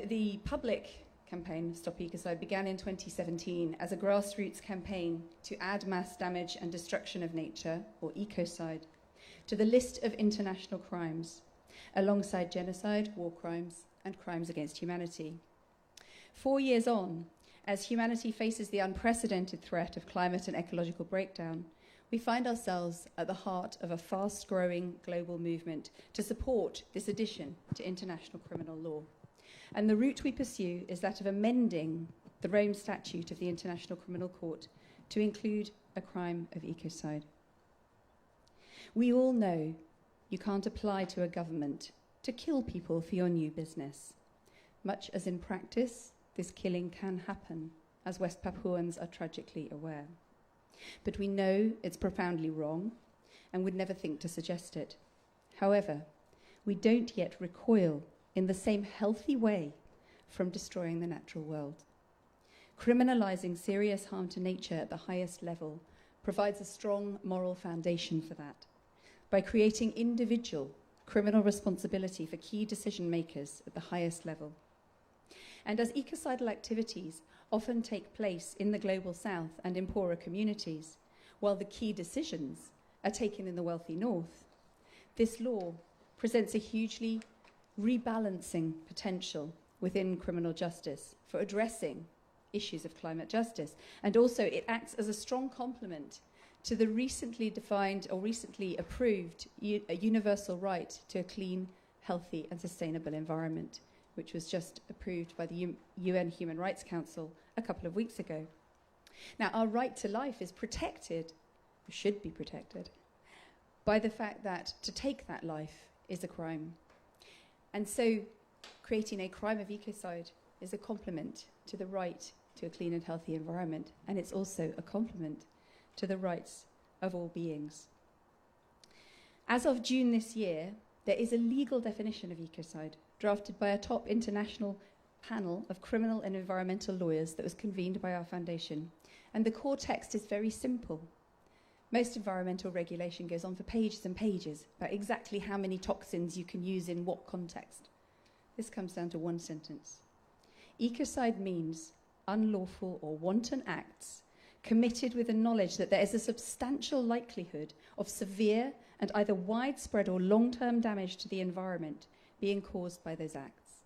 the public campaign, Stop Ecocide, began in 2017 as a grassroots campaign to add mass damage and destruction of nature, or ecocide, to the list of international crimes, alongside genocide, war crimes, and crimes against humanity. 4 years on, as humanity faces the unprecedented threat of climate and ecological breakdown, we find ourselves at the heart of a fast-growing global movement to support this addition to international criminal law. And the route we pursue is that of amending the Rome Statute of the International Criminal Court to include a crime of ecocide. We all know you can't apply to a government to kill people for your new business, much as in practice this killing can happen, as West Papuans are tragically aware. But we know it's profoundly wrong and would never think to suggest it. However, we don't yet recoil in the same healthy way from destroying the natural world. Criminalizing serious harm to nature at the highest level provides a strong moral foundation for that, by creating individual criminal responsibility for key decision makers at the highest level. And as ecocidal activities often take place in the global south and in poorer communities, while the key decisions are taken in the wealthy north, this law presents a hugely rebalancing potential within criminal justice for addressing issues of climate justice. And also it acts as a strong complement to the recently defined or recently approved a universal right to a clean, healthy and sustainable environment, which was just approved by the UN Human Rights Council a couple of weeks ago. Now, our right to life is protected, or should be protected, by the fact that to take that life is a crime. And so creating a crime of ecocide is a complement to the right to a clean and healthy environment, and it's also a complement to the rights of all beings. As of June this year, there is a legal definition of ecocide drafted by a top international panel of criminal and environmental lawyers that was convened by our foundation. And the core text is very simple. Most environmental regulation goes on for pages and pages about exactly how many toxins you can use in what context. This comes down to one sentence. Ecocide means unlawful or wanton acts committed with the knowledge that there is a substantial likelihood of severe and either widespread or long-term damage to the environment being caused by those acts.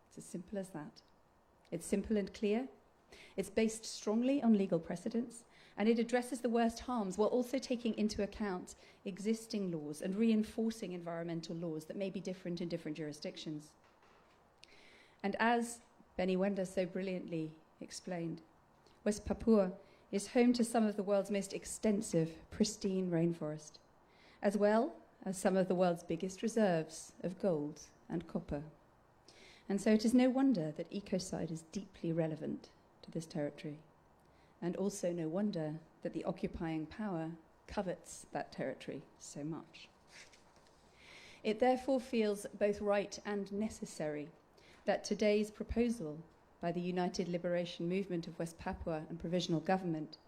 It's as simple as that. It's simple and clear. It's based strongly on legal precedents, and it addresses the worst harms while also taking into account existing laws and reinforcing environmental laws that may be different in different jurisdictions. And as Wenda so brilliantly explained, West Papua is home to some of the world's most extensive, pristine rainforest, as well as some of the world's biggest reserves of gold and copper. And so it is no wonder that ecocide is deeply relevant to this territory, and also no wonder that the occupying power covets that territory so much. It therefore feels both right and necessary that today's proposal by the United Liberation Movement of West Papua and Provisional Government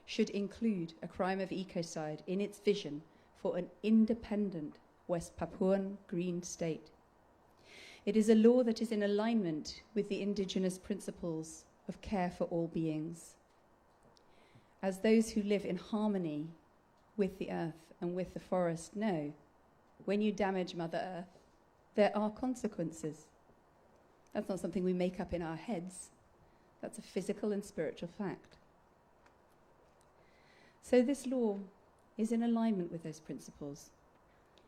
should include a crime of ecocide in its vision for an independent West Papuan green state. It is a law that is in alignment with the indigenous principles of care for all beings. As those who live in harmony with the earth and with the forest know, when you damage Mother Earth, there are consequences. That's not something we make up in our heads. That's a physical and spiritual fact. So this law is in alignment with those principles,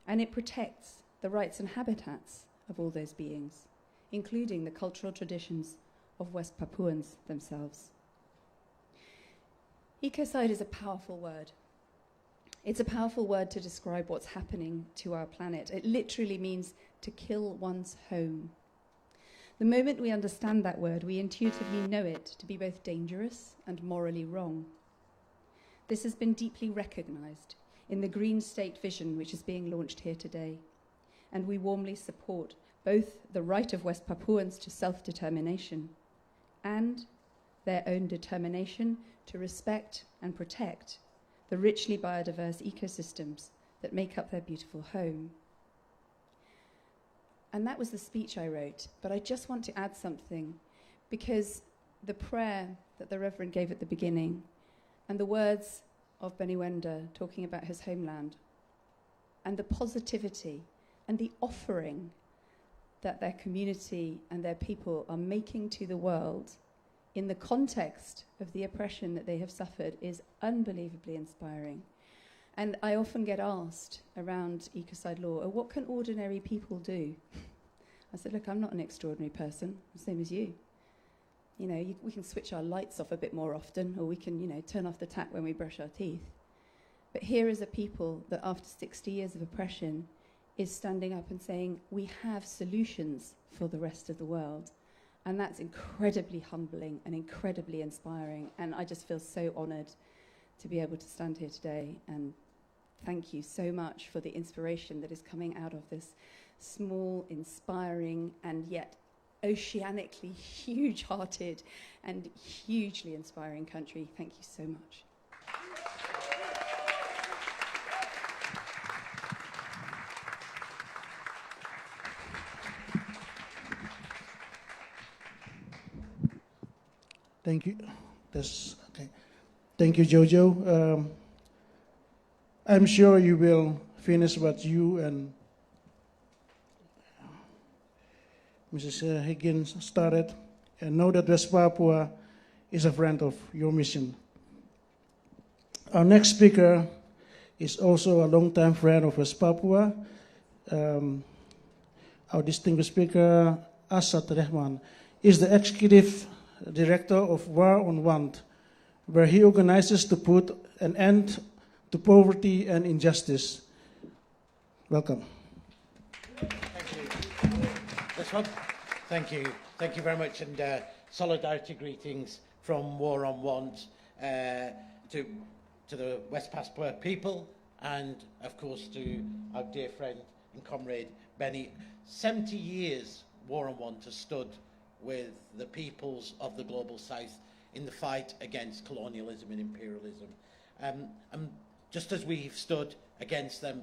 and it protects the rights and habitats of all those beings, including the cultural traditions of West Papuans themselves. Ecocide is a powerful word. It's a powerful word to describe what's happening to our planet. It literally means to kill one's home. The moment we understand that word, we intuitively know it to be both dangerous and morally wrong. This has been deeply recognized in the Green State vision which is being launched here today, and we warmly support both the right of West Papuans to self-determination and their own determination to respect and protect the richly biodiverse ecosystems that make up their beautiful home. And that was the speech I wrote, but I just want to add something, because the prayer that the Reverend gave at the beginning and the words of Wenda talking about his homeland and the positivity and the offering that their community and their people are making to the world in the context of the oppression that they have suffered is unbelievably inspiring. And I often get asked around ecocide law, what can ordinary people do? I said, look, I'm not an extraordinary person, the same as you. You know, we can switch our lights off a bit more often, or we can, you know, turn off the tap when we brush our teeth. But here is a people that after 60 years of oppression is standing up and saying, we have solutions for the rest of the world. And that's incredibly humbling and incredibly inspiring. And I just feel so honoured to be able to stand here today. And thank you so much for the inspiration that is coming out of this small, inspiring, and yet oceanically huge-hearted and hugely inspiring country. Thank you so much. Thank you. That's okay. Thank you, Jojo. I'm sure you will finish what you and Mrs. Higgins started, and know that West Papua is a friend of your mission. Our next speaker is also a longtime friend of West Papua. Our distinguished speaker, Asad Rehman, is the executive director of War on Want, where he organizes to put an end to poverty and injustice. Welcome. Thank you. This one? Thank you. Thank you very much, and solidarity greetings from War on Want to the West Papua people, and of course to our dear friend and comrade Benny. 70 years War on Want has stood with the peoples of the Global South in the fight against colonialism and imperialism. And just as we've stood against them,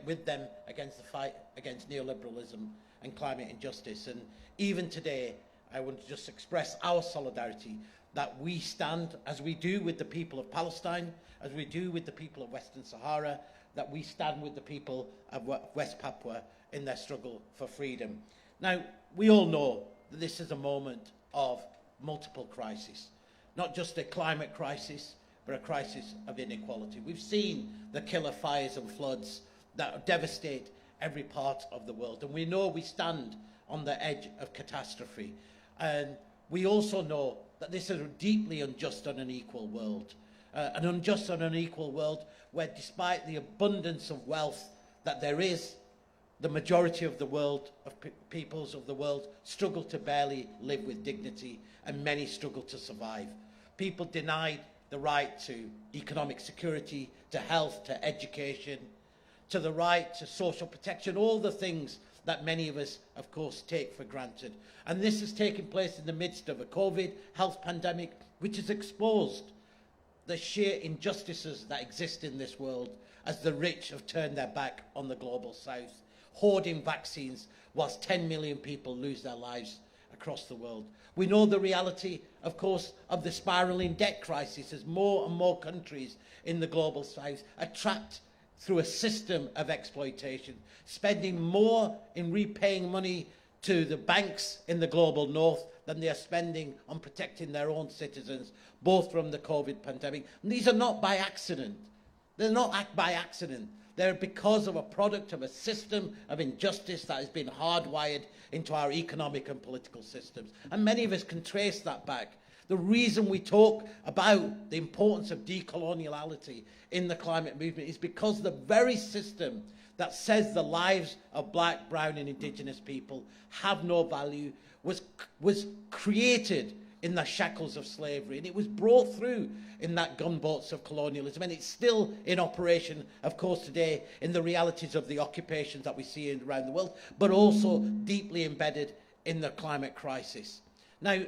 with them against the fight against neoliberalism and climate injustice. And even today, I want to just express our solidarity that we stand, as we do with the people of Palestine, as we do with the people of Western Sahara, that we stand with the people of West Papua in their struggle for freedom. Now, we all know that this is a moment of multiple crises, not just a climate crisis, but a crisis of inequality. We've seen the killer fires and floods that devastate every part of the world, and we know we stand on the edge of catastrophe. And we also know that this is a deeply unjust and unequal world, an unjust and unequal world where, despite the abundance of wealth that there is, the majority of the world, of peoples of the world, struggle to barely live with dignity, and many struggle to survive. People denied the right to economic security, to health, to education, to the right to social protection, all the things that many of us, of course, take for granted. And this has taken place in the midst of a COVID health pandemic, which has exposed the sheer injustices that exist in this world as the rich have turned their back on the Global South, hoarding vaccines whilst 10 million people lose their lives across the world. We know the reality, of course, of the spiralling debt crisis as more and more countries in the Global South are trapped through a system of exploitation, spending more in repaying money to the banks in the Global North than they are spending on protecting their own citizens, both from the COVID pandemic. And these are not by accident. They're not by accident. They're because of a product of a system of injustice that has been hardwired into our economic and political systems. And many of us can trace that back. The reason we talk about the importance of decoloniality in the climate movement is because the very system that says the lives of black, brown and indigenous people have no value was created in the shackles of slavery, and it was brought through in that gunboats of colonialism, and it's still in operation, of course, today in the realities of the occupations that we see around the world, but also deeply embedded in the climate crisis. Now,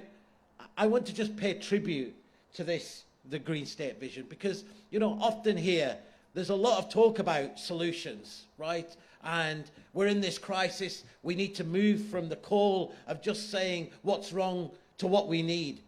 I want to just pay tribute to the Green State vision, because, you know, often here, there's a lot of talk about solutions, right? And we're in this crisis, we need to move from the call of just saying what's wrong to what we need.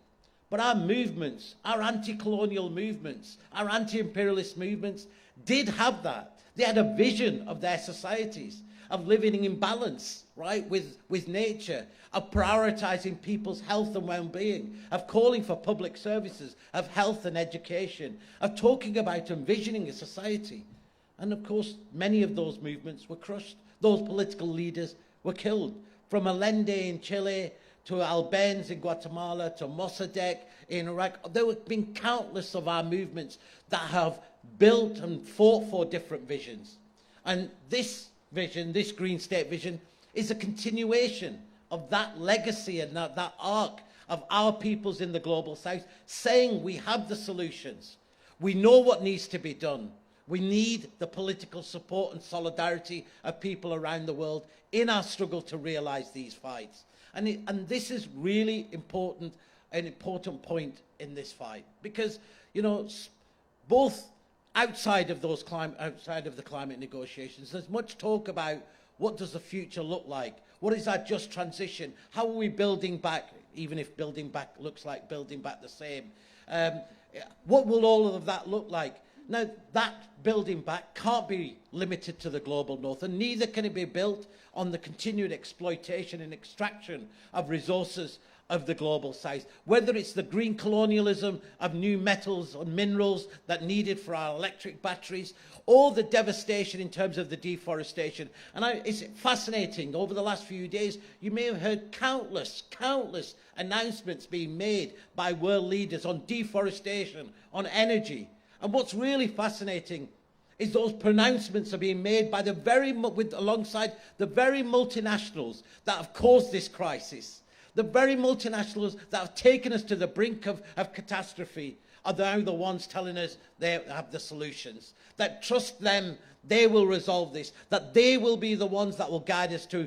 But our movements, our anti-colonial movements, our anti-imperialist movements did have that. They had a vision of their societies, of living in balance, right, with nature, of prioritizing people's health and well-being, of calling for public services, of health and education, of talking about envisioning a society. And of course, many of those movements were crushed. Those political leaders were killed. from Allende in Chile to Albenz in Guatemala to Mossadegh in Iraq. There have been countless of our movements that have built and fought for different visions. And this vision, this Green State vision, is a continuation of that legacy and that arc of our peoples in the global south, saying we have the solutions. We know what needs to be done. We need the political support and solidarity of people around the world in our struggle to realize these fights. And this is really important, an important point in this fight, because, you know, both outside of the climate negotiations, there's much talk about what does the future look like? What is our just transition? How are we building back, even if building back looks like building back the same? What will all of that look like? Now, that building back can't be limited to the global north, and neither can it be built on the continued exploitation and extraction of resources of the global south, whether it's the green colonialism of new metals and minerals that needed for our electric batteries, or the devastation in terms of the deforestation. And it's fascinating, over the last few days, you may have heard countless announcements being made by world leaders on deforestation, on energy. And what's really fascinating is those pronouncements are being made by alongside the very multinationals that have caused this crisis. The very multinationals that have taken us to the brink of catastrophe are now the ones telling us they have the solutions. That trust them, they will resolve this. That they will be the ones that will guide us to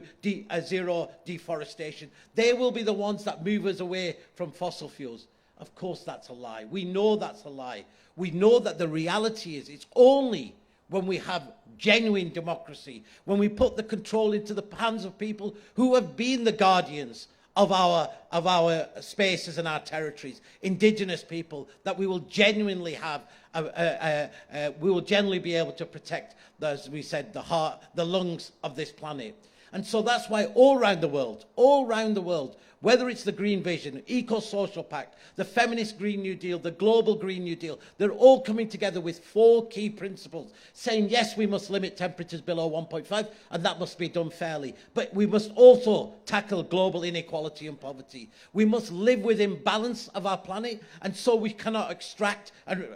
zero deforestation. They will be the ones that move us away from fossil fuels. Of course that's a lie. We know that's a lie. We know that the reality is it's only when we have genuine democracy, when we put the control into the hands of people who have been the guardians of our spaces and our territories, indigenous people, that we will genuinely have, we will genuinely be able to protect, as we said, the heart, the lungs of this planet. And so that's why all around the world, whether it's the Green Vision, Eco-Social Pact, the Feminist Green New Deal, the Global Green New Deal, they're all coming together with 4 key principles, saying, yes, we must limit temperatures below 1.5, and that must be done fairly. But we must also tackle global inequality and poverty. We must live within balance of our planet, and so we cannot extract and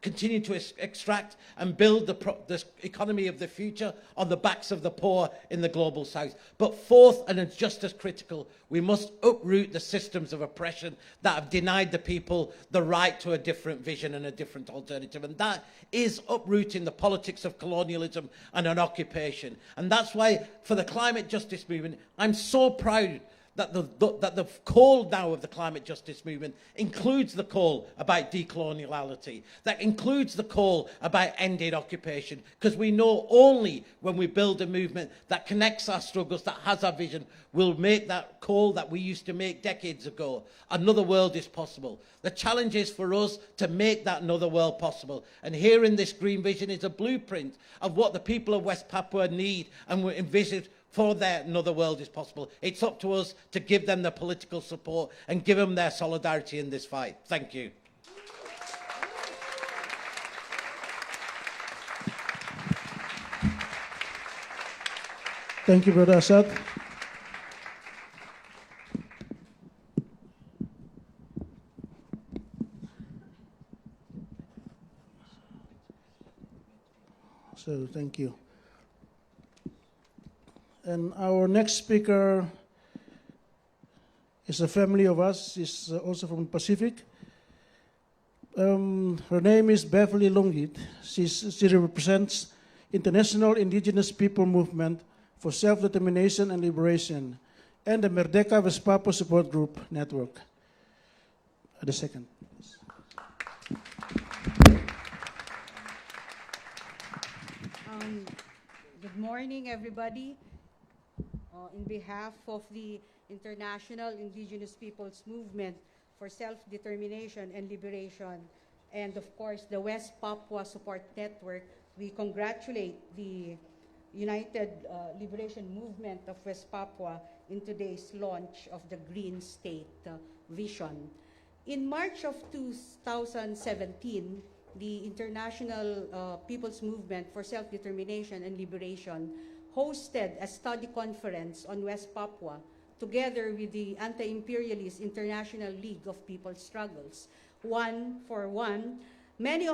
continue to extract and build the economy of the future on the backs of the poor in the global south. But fourth, and it's just as critical, we must uproot the systems of oppression that have denied the people the right to a different vision and a different alternative. And that is uprooting the politics of colonialism and an occupation. And that's why, for the climate justice movement, I'm so proud that the call now of the climate justice movement includes the call about decoloniality, that includes the call about ending occupation, because we know only when we build a movement that connects our struggles, that has our vision, will make that call that we used to make decades ago. Another world is possible. The challenge is for us to make that another world possible. And here in this Green Vision is a blueprint of what the people of West Papua need and we envisage for their another world is possible. It's up to us to give them the political support and give them their solidarity in this fight. Thank you. Thank you, Brother Assad. So, thank you. And our next speaker is a family of us. She's also from the Pacific. Her name is Beverly Longit. She represents International Indigenous People Movement for Self-Determination and Liberation and the Merdeka West Papua Support Group Network. The second. Good morning, everybody. In behalf of the International Indigenous Peoples Movement for Self-Determination and Liberation, and of course the West Papua Support Network, we congratulate the United Liberation Movement of West Papua in today's launch of the Green State Vision. In March of 2017, the International People's Movement for Self-Determination and Liberation hosted a study conference on West Papua together with the Anti-Imperialist International League of People's Struggles. Many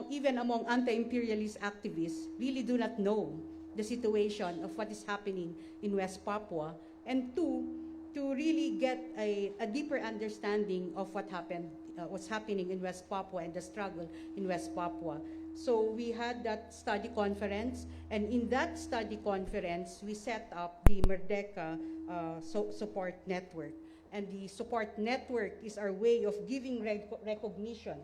even among anti-imperialist activists really do not know the situation of what is happening in West Papua, and two, to really get a deeper understanding of what's happening in West Papua and the struggle in West Papua. So we had that study conference, and in that study conference, we set up the Merdeka support network. And the support network is our way of giving recognition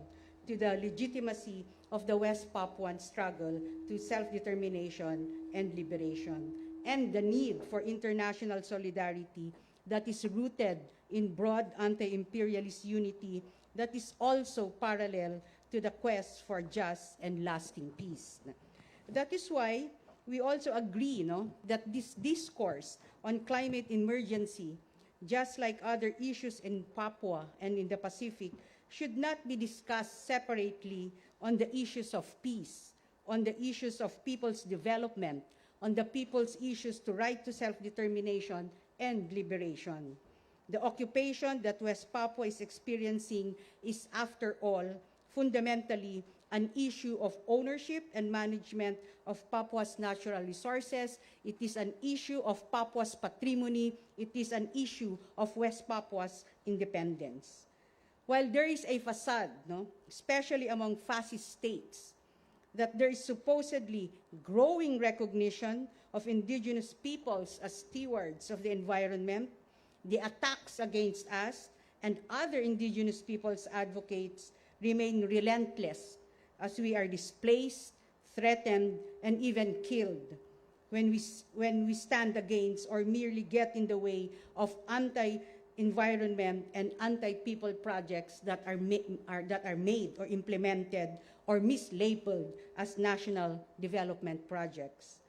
to the legitimacy of the West Papuan struggle to self-determination and liberation, and the need for international solidarity that is rooted in broad anti-imperialist unity that is also parallel to the quest for just and lasting peace. That is why we also agree that this discourse on climate emergency, just like other issues in Papua and in the Pacific, should not be discussed separately on the issues of peace, on the issues of people's development, on the people's issues to right to self-determination and liberation. The occupation that West Papua is experiencing is, after all, fundamentally an issue of ownership and management of Papua's natural resources. It is an issue of Papua's patrimony. It is an issue of West Papua's independence. While there is a facade, especially among fascist states, that there is supposedly growing recognition of indigenous peoples as stewards of the environment, the attacks against us and other indigenous peoples advocates remain relentless as we are displaced, threatened, and even killed when we stand against or merely get in the way of anti-environment and anti-people projects that are made or implemented or mislabeled as national development projects.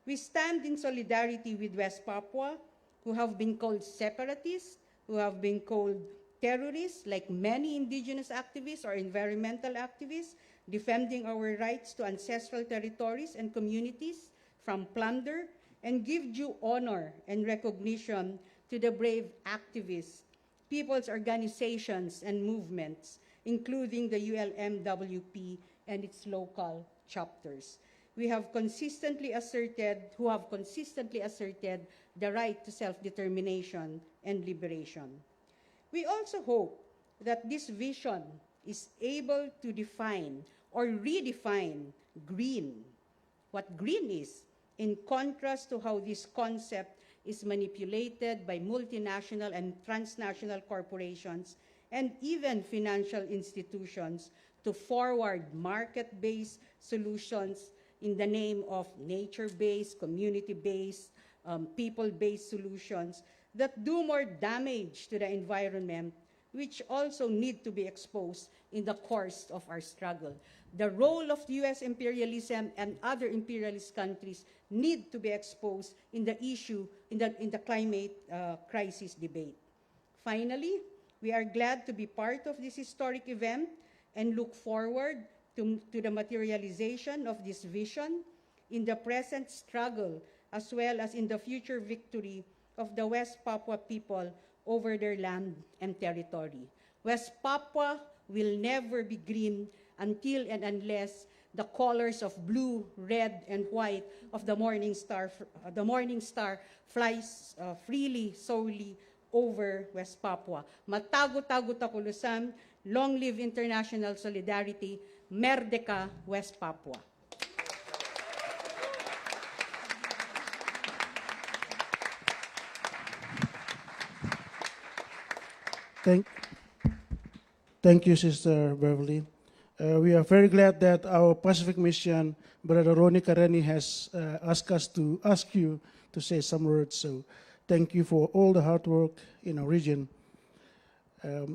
We stand in solidarity with West Papua, who have been called separatists, who have been called terrorists, like many indigenous activists or environmental activists, defending our rights to ancestral territories and communities from plunder, and give due honor and recognition to the brave activists, people's organizations and movements, including the ULMWP and its local chapters. Who have consistently asserted the right to self-determination and liberation. We also hope that this vision is able to define or redefine green, what green is, in contrast to how this concept is manipulated by multinational and transnational corporations and even financial institutions to forward market-based solutions in the name of nature-based, community-based, people-based solutions that do more damage to the environment, which also need to be exposed in the course of our struggle. The role of US imperialism and other imperialist countries need to be exposed in the issue, in the climate crisis debate. Finally, we are glad to be part of this historic event and look forward to the materialization of this vision in the present struggle as well as in the future victory of the West Papua people over their land and territory. West Papua will never be green until and unless the colors of blue, red, and white of the morning star flies freely, solely over West Papua. Matago-tago takulusan, long live international solidarity, Merdeka, West Papua. Thank you, Sister Beverly. We are very glad that our Pacific mission, Brother Ronnie Kareni, has asked you to say some words. So thank you for all the hard work in our region.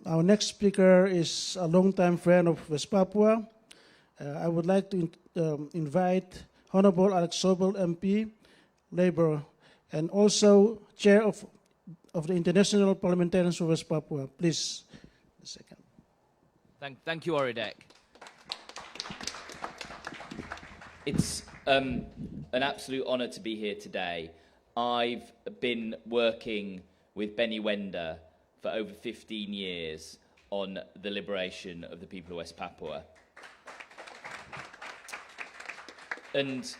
Our next speaker is a longtime friend of West Papua. I would like to invite Honorable Alex Sobel, MP, Labour, and also Chair of the International Parliamentarians for West Papua. Please, a second. Thank you, Oridek. It's an absolute honour to be here today. I've been working with Benny Wenda for over 15 years on the liberation of the people of West Papua. And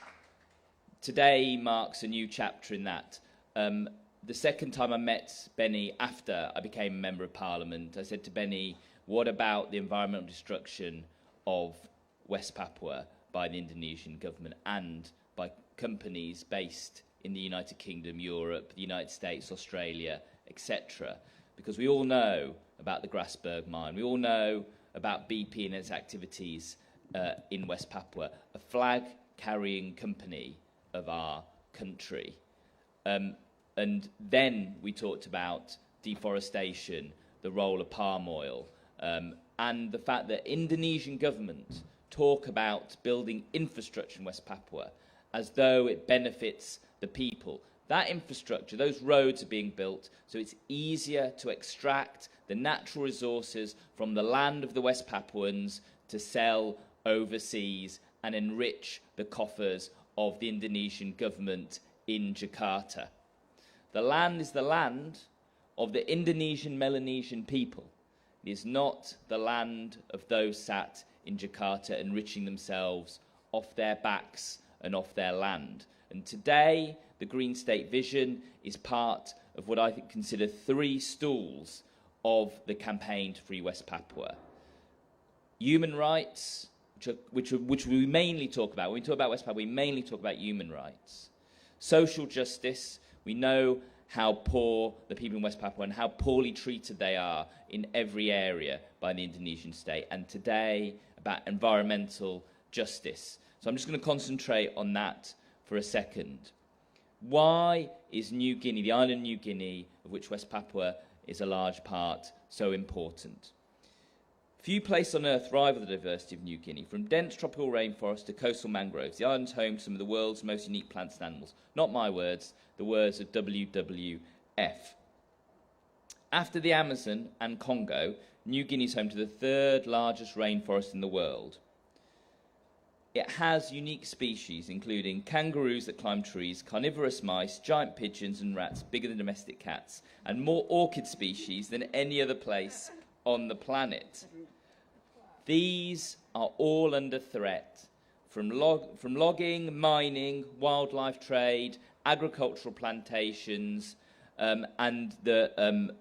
today marks a new chapter in that. The second time I met Benny after I became a Member of Parliament, I said to Benny, what about the environmental destruction of West Papua by the Indonesian government and by companies based in the United Kingdom, Europe, the United States, Australia, etc. Because we all know about the Grasberg mine. We all know about BP and its activities in West Papua, a flag-carrying company of our country. And then we talked about deforestation, the role of palm oil, and the fact that Indonesian government talk about building infrastructure in West Papua as though it benefits the people. That infrastructure, those roads are being built so it's easier to extract the natural resources from the land of the West Papuans to sell overseas and enrich the coffers of the Indonesian government in Jakarta. The land is the land of the Indonesian Melanesian people. It is not the land of those sat in Jakarta enriching themselves off their backs and off their land. And today, the Green State Vision is part of what I consider 3 stools of the campaign to free West Papua. Human rights, which we mainly talk about. When we talk about West Papua, we mainly talk about human rights. Social justice, we know how poor the people in West Papua and how poorly treated they are in every area by the Indonesian state. And today, about environmental justice. So I'm just going to concentrate on that for a second. Why is New Guinea, the island of New Guinea, of which West Papua is a large part, so important? Few places on earth rival the diversity of New Guinea. From dense tropical rainforest to coastal mangroves, the island's home to some of the world's most unique plants and animals. Not my words, the words of WWF. After the Amazon and Congo, New Guinea is home to the 3rd largest rainforest in the world. It has unique species, including kangaroos that climb trees, carnivorous mice, giant pigeons and rats bigger than domestic cats, and more orchid species than any other place on the planet. These are all under threat from logging, mining, wildlife trade, agricultural plantations, and the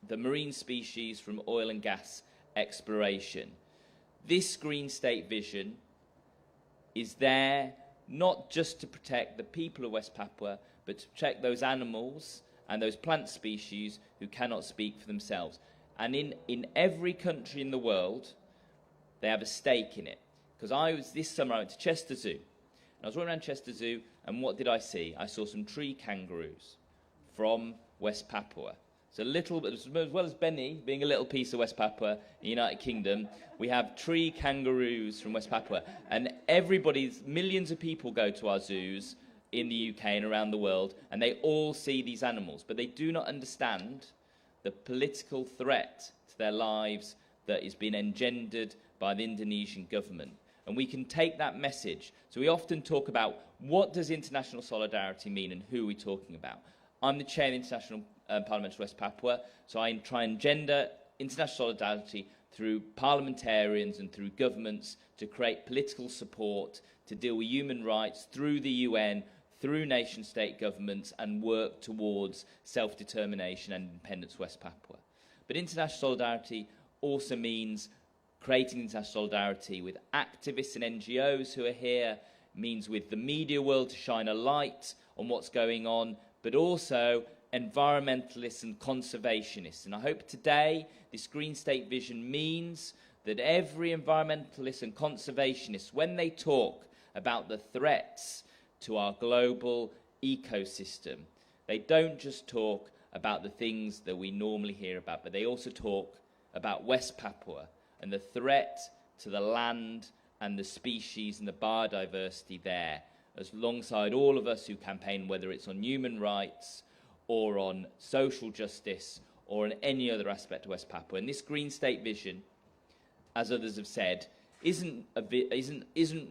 marine species from oil and gas exploration. This Green State Vision is there not just to protect the people of West Papua, but to protect those animals and those plant species who cannot speak for themselves. And in every country in the world, they have a stake in it. Because this summer I went to Chester Zoo. And I was walking around Chester Zoo, and what did I see? I saw some tree kangaroos from West Papua. So as well as Benny being a little piece of West Papua in the United Kingdom, we have tree kangaroos from West Papua. And millions of people go to our zoos in the UK and around the world, and they all see these animals, but they do not understand the political threat to their lives that is being engendered by the Indonesian government. And we can take that message. So we often talk about what does international solidarity mean and who are we talking about. I'm the chair of the International Parliament of West Papua, so I try and engender international solidarity through parliamentarians and through governments to create political support to deal with human rights through the UN, through nation-state governments, and work towards self-determination and independence of West Papua. But international solidarity also means creating international solidarity with activists and NGOs who are here, means with the media world to shine a light on what's going on, but also environmentalists and conservationists. And I hope today this Green State Vision means that every environmentalist and conservationist, when they talk about the threats to our global ecosystem, they don't just talk about the things that we normally hear about, but they also talk about West Papua and the threat to the land and the species and the biodiversity there, alongside all of us who campaign, whether it's on human rights or on social justice or on any other aspect of West Papua. And this Green State Vision, as others have said, isn't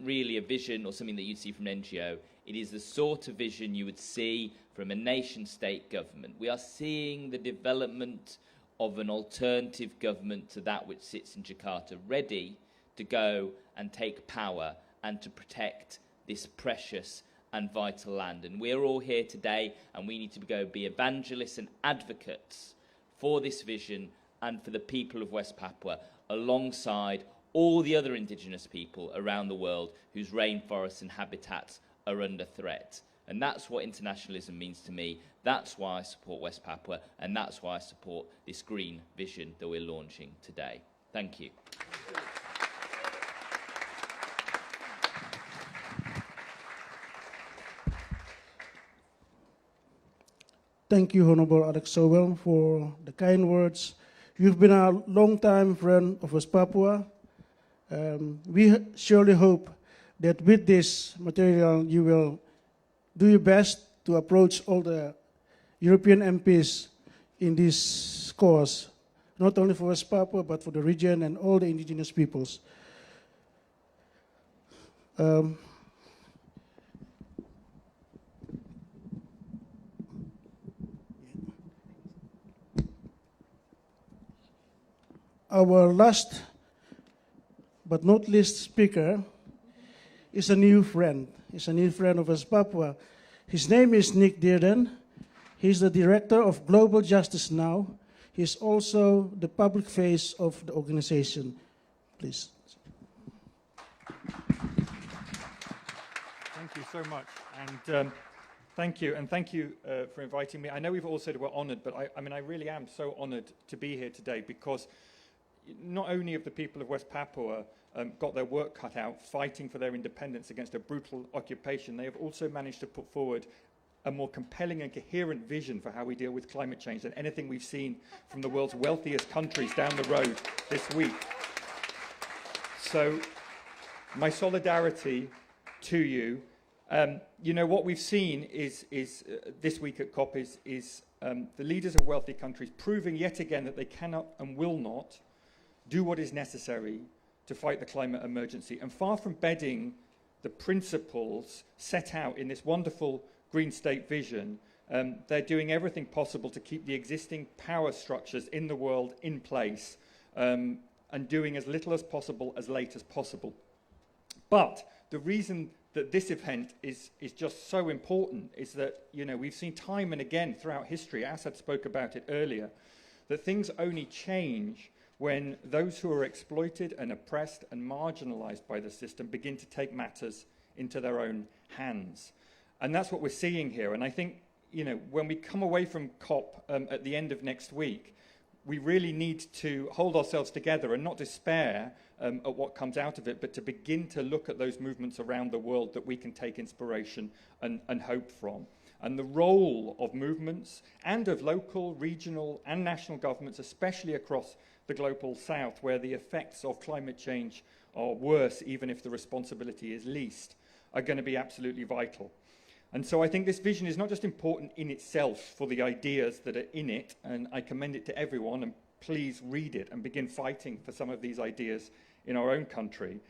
really a vision or something that you'd see from an NGO. It is the sort of vision you would see from a nation-state government. We are seeing the development of an alternative government to that which sits in Jakarta, ready to go and take power and to protect this precious and vital land. And we're all here today, and we need to go be evangelists and advocates for this vision and for the people of West Papua, alongside all the other indigenous people around the world whose rainforests and habitats are under threat. And that's what internationalism means to me. That's why I support West Papua, and that's why I support this green vision that we're launching today. Thank you. Thank you, Honorable Alex Sowell, for the kind words. You've been a long-time friend of West Papua. We surely hope that with this material you will do your best to approach all the European MPs in this cause, not only for West Papua, but for the region and all the indigenous peoples. Our last but not least speaker is a new friend. He's a new friend of West Papua. His name is Nick Dearden. He's the Director of Global Justice Now. He's also the public face of the organization. Please. Thank you so much. And thank you for inviting me. I know we've all said we're honored, but I mean, I really am so honored to be here today, because not only have the people of West Papua got their work cut out fighting for their independence against a brutal occupation, they have also managed to put forward a more compelling and coherent vision for how we deal with climate change than anything we've seen from the world's wealthiest countries down the road this week. So my solidarity to you. You know, what we've seen is this week at COP is the leaders of wealthy countries proving yet again that they cannot and will not do what is necessary to fight the climate emergency. And far from bedding the principles set out in this wonderful Green State vision, they're doing everything possible to keep the existing power structures in the world in place, and doing as little as possible as late as possible. But the reason that this event is just so important is that, you know, we've seen time and again throughout history, Assad spoke about it earlier, that things only change when those who are exploited and oppressed and marginalized by the system begin to take matters into their own hands. And that's what we're seeing here. And I think, you know, when we come away from COP at the end of next week, we really need to hold ourselves together and not despair at what comes out of it, but to begin to look at those movements around the world that we can take inspiration and hope from. And the role of movements and of local, regional and national governments, especially across the global south, where the effects of climate change are worse, even if the responsibility is least, are going to be absolutely vital. And so I think this vision is not just important in itself for the ideas that are in it, and I commend it to everyone, and please read it and begin fighting for some of these ideas in our own country.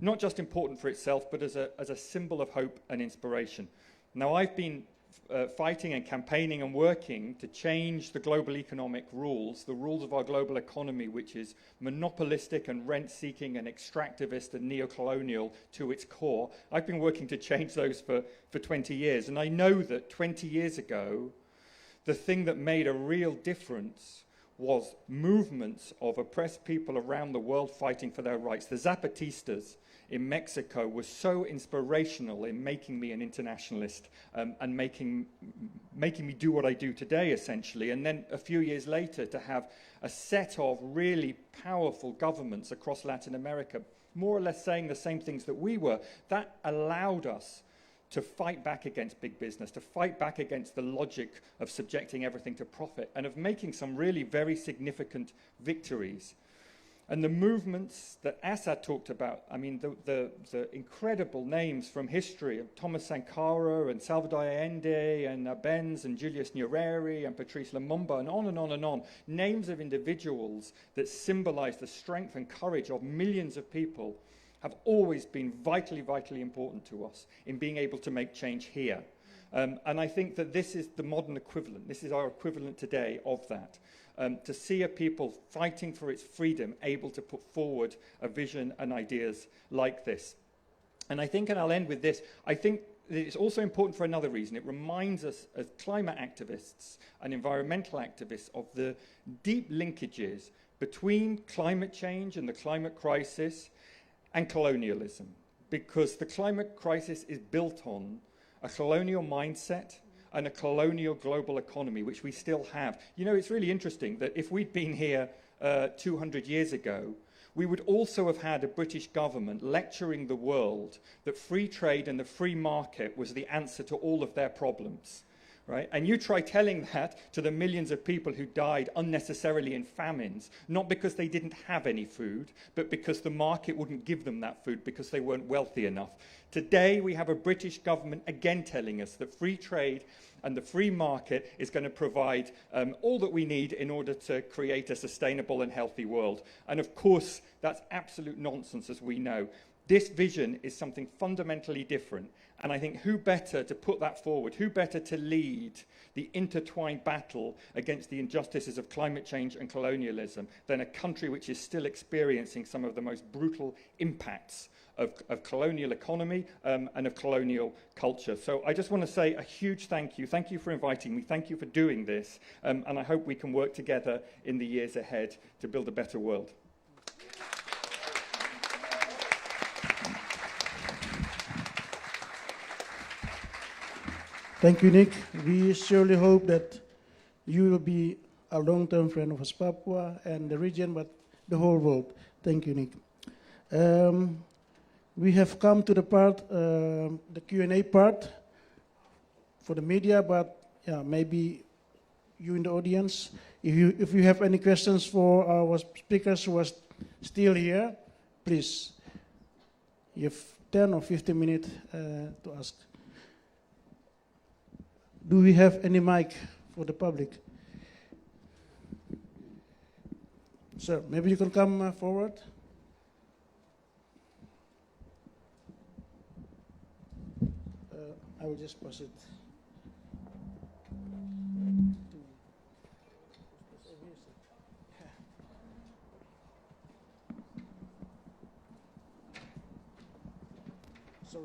Not just important for itself, but as a symbol of hope and inspiration. Now, I've been fighting and campaigning and working to change the global economic rules, the rules of our global economy, which is monopolistic and rent-seeking and extractivist and neo-colonial to its core. I've been working to change those for 20 years, and I know that 20 years ago, the thing that made a real difference was movements of oppressed people around the world fighting for their rights. The Zapatistas in Mexico was so inspirational in making me an internationalist and making me do what I do today, essentially. And then a few years later, to have a set of really powerful governments across Latin America, more or less saying the same things that we were, that allowed us to fight back against big business, to fight back against the logic of subjecting everything to profit, and of making some really very significant victories. And the movements that Assad talked about, I mean, the incredible names from history of Thomas Sankara and Salvador Allende and Benz and Julius Nyerere and Patrice Lumumba and on and on and on, names of individuals that symbolize the strength and courage of millions of people have always been vitally, vitally important to us in being able to make change here. And I think that this is the modern equivalent. This is our equivalent today of that. To see a people fighting for its freedom able to put forward a vision and ideas like this. And I think, and I'll end with this, I think that it's also important for another reason. It reminds us as climate activists and environmental activists of the deep linkages between climate change and the climate crisis and colonialism. Because the climate crisis is built on a colonial mindset and a colonial global economy, which we still have. You know, it's really interesting that if we'd been here 200 years ago, we would also have had a British government lecturing the world that free trade and the free market was the answer to all of their problems. Right? And you try telling that to the millions of people who died unnecessarily in famines, not because they didn't have any food, but because the market wouldn't give them that food because they weren't wealthy enough. Today, we have a British government again telling us that free trade and the free market is going to provide all that we need in order to create a sustainable and healthy world. And of course, that's absolute nonsense, as we know. This vision is something fundamentally different. And I think who better to put that forward, who better to lead the intertwined battle against the injustices of climate change and colonialism than a country which is still experiencing some of the most brutal impacts of colonial economy and of colonial culture. So I just want to say a huge thank you. Thank you for inviting me. Thank you for doing this. And I hope we can work together in the years ahead to build a better world. Thank you, Nick. We surely hope that you will be a long-term friend of West Papua and the region, but the whole world. Thank you, Nick. We have come to the part, the Q&A part for the media, but yeah, maybe you in the audience, if you have any questions for our speakers who are still here, please, you have 10 or 15 minutes to ask. Do we have any mic for the public? Sir, maybe you can come forward. I will just pass it. Sorry.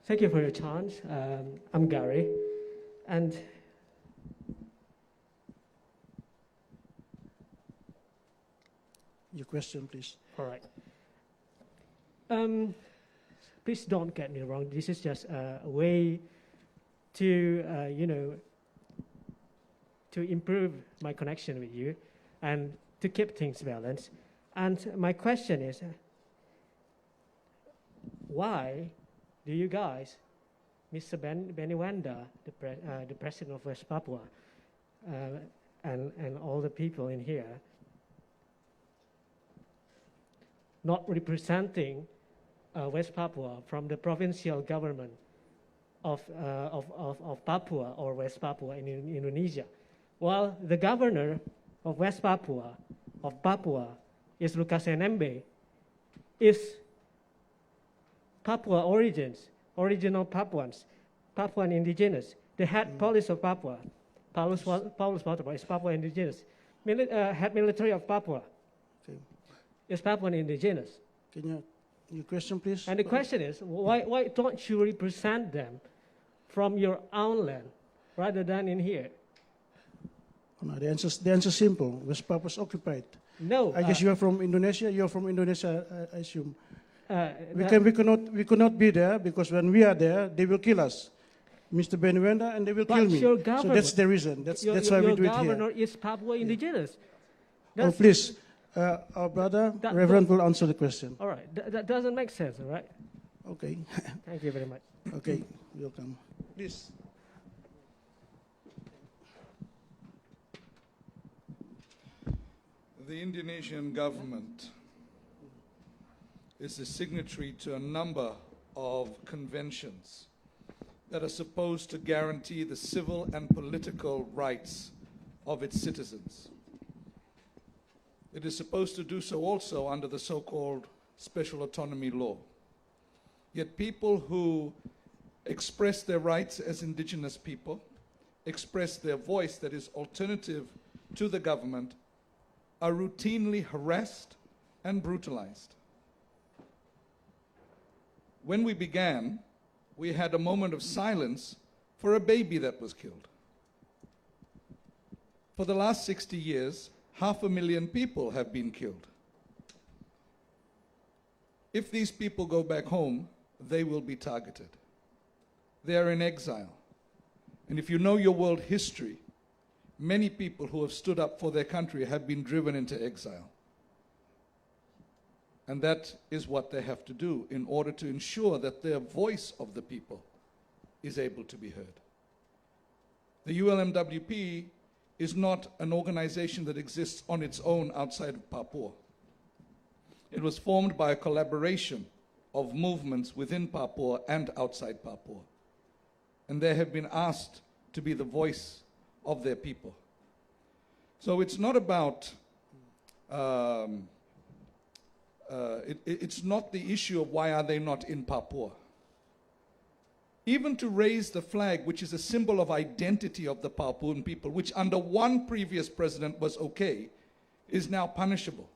Thank you for your chance. I'm Gary, and your question, please. All right. Please don't get me wrong. This is just a way to, you know, to improve my connection with you and to keep things balanced. And my question is, why do you guys, Mr. Benny Wenda, the president of West Papua, and all the people in here, not representing West Papua from the provincial government of Papua or West Papua in Indonesia? While the governor of West Papua, is Lukas Nmb, is Papua origins, original Papuans, Papuan indigenous. The head police of Papua, Paulus Papua, is Papua indigenous. Head military of Papua is Papuan indigenous. Can your question, please? And the question is, why don't you represent them from your own land rather than in here? No, the answer is simple. West Papua is occupied. No. I guess you are from Indonesia. You are from Indonesia, I assume. We could not be there because when we are there, they will kill us, Mr. Benny Wenda, and they will kill me. So that's the reason. That's why we do it here. Your governor is Papua indigenous. Oh, please, our brother, Reverend, will answer the question. All right, that doesn't make sense, all right? Okay. Thank you very much. Okay, welcome. Please. The Indonesian government is a signatory to a number of conventions that are supposed to guarantee the civil and political rights of its citizens. It is supposed to do so also under the so-called special autonomy law. Yet people who express their rights as indigenous people, express their voice that is alternative to the government, are routinely harassed and brutalized. When we began, we had a moment of silence for a baby that was killed. For the last 60 years, 500,000 people have been killed. If these people go back home, they will be targeted. They are in exile. And if you know your world history, many people who have stood up for their country have been driven into exile. And that is what they have to do in order to ensure that their voice of the people is able to be heard. The ULMWP is not an organization that exists on its own outside of Papua. It was formed by a collaboration of movements within Papua and outside Papua. And they have been asked to be the voice of their people. So it's not about, it's not the issue of why are they not in Papua. Even to raise the flag, which is a symbol of identity of the Papuan people, which under one previous president was okay, is now punishable,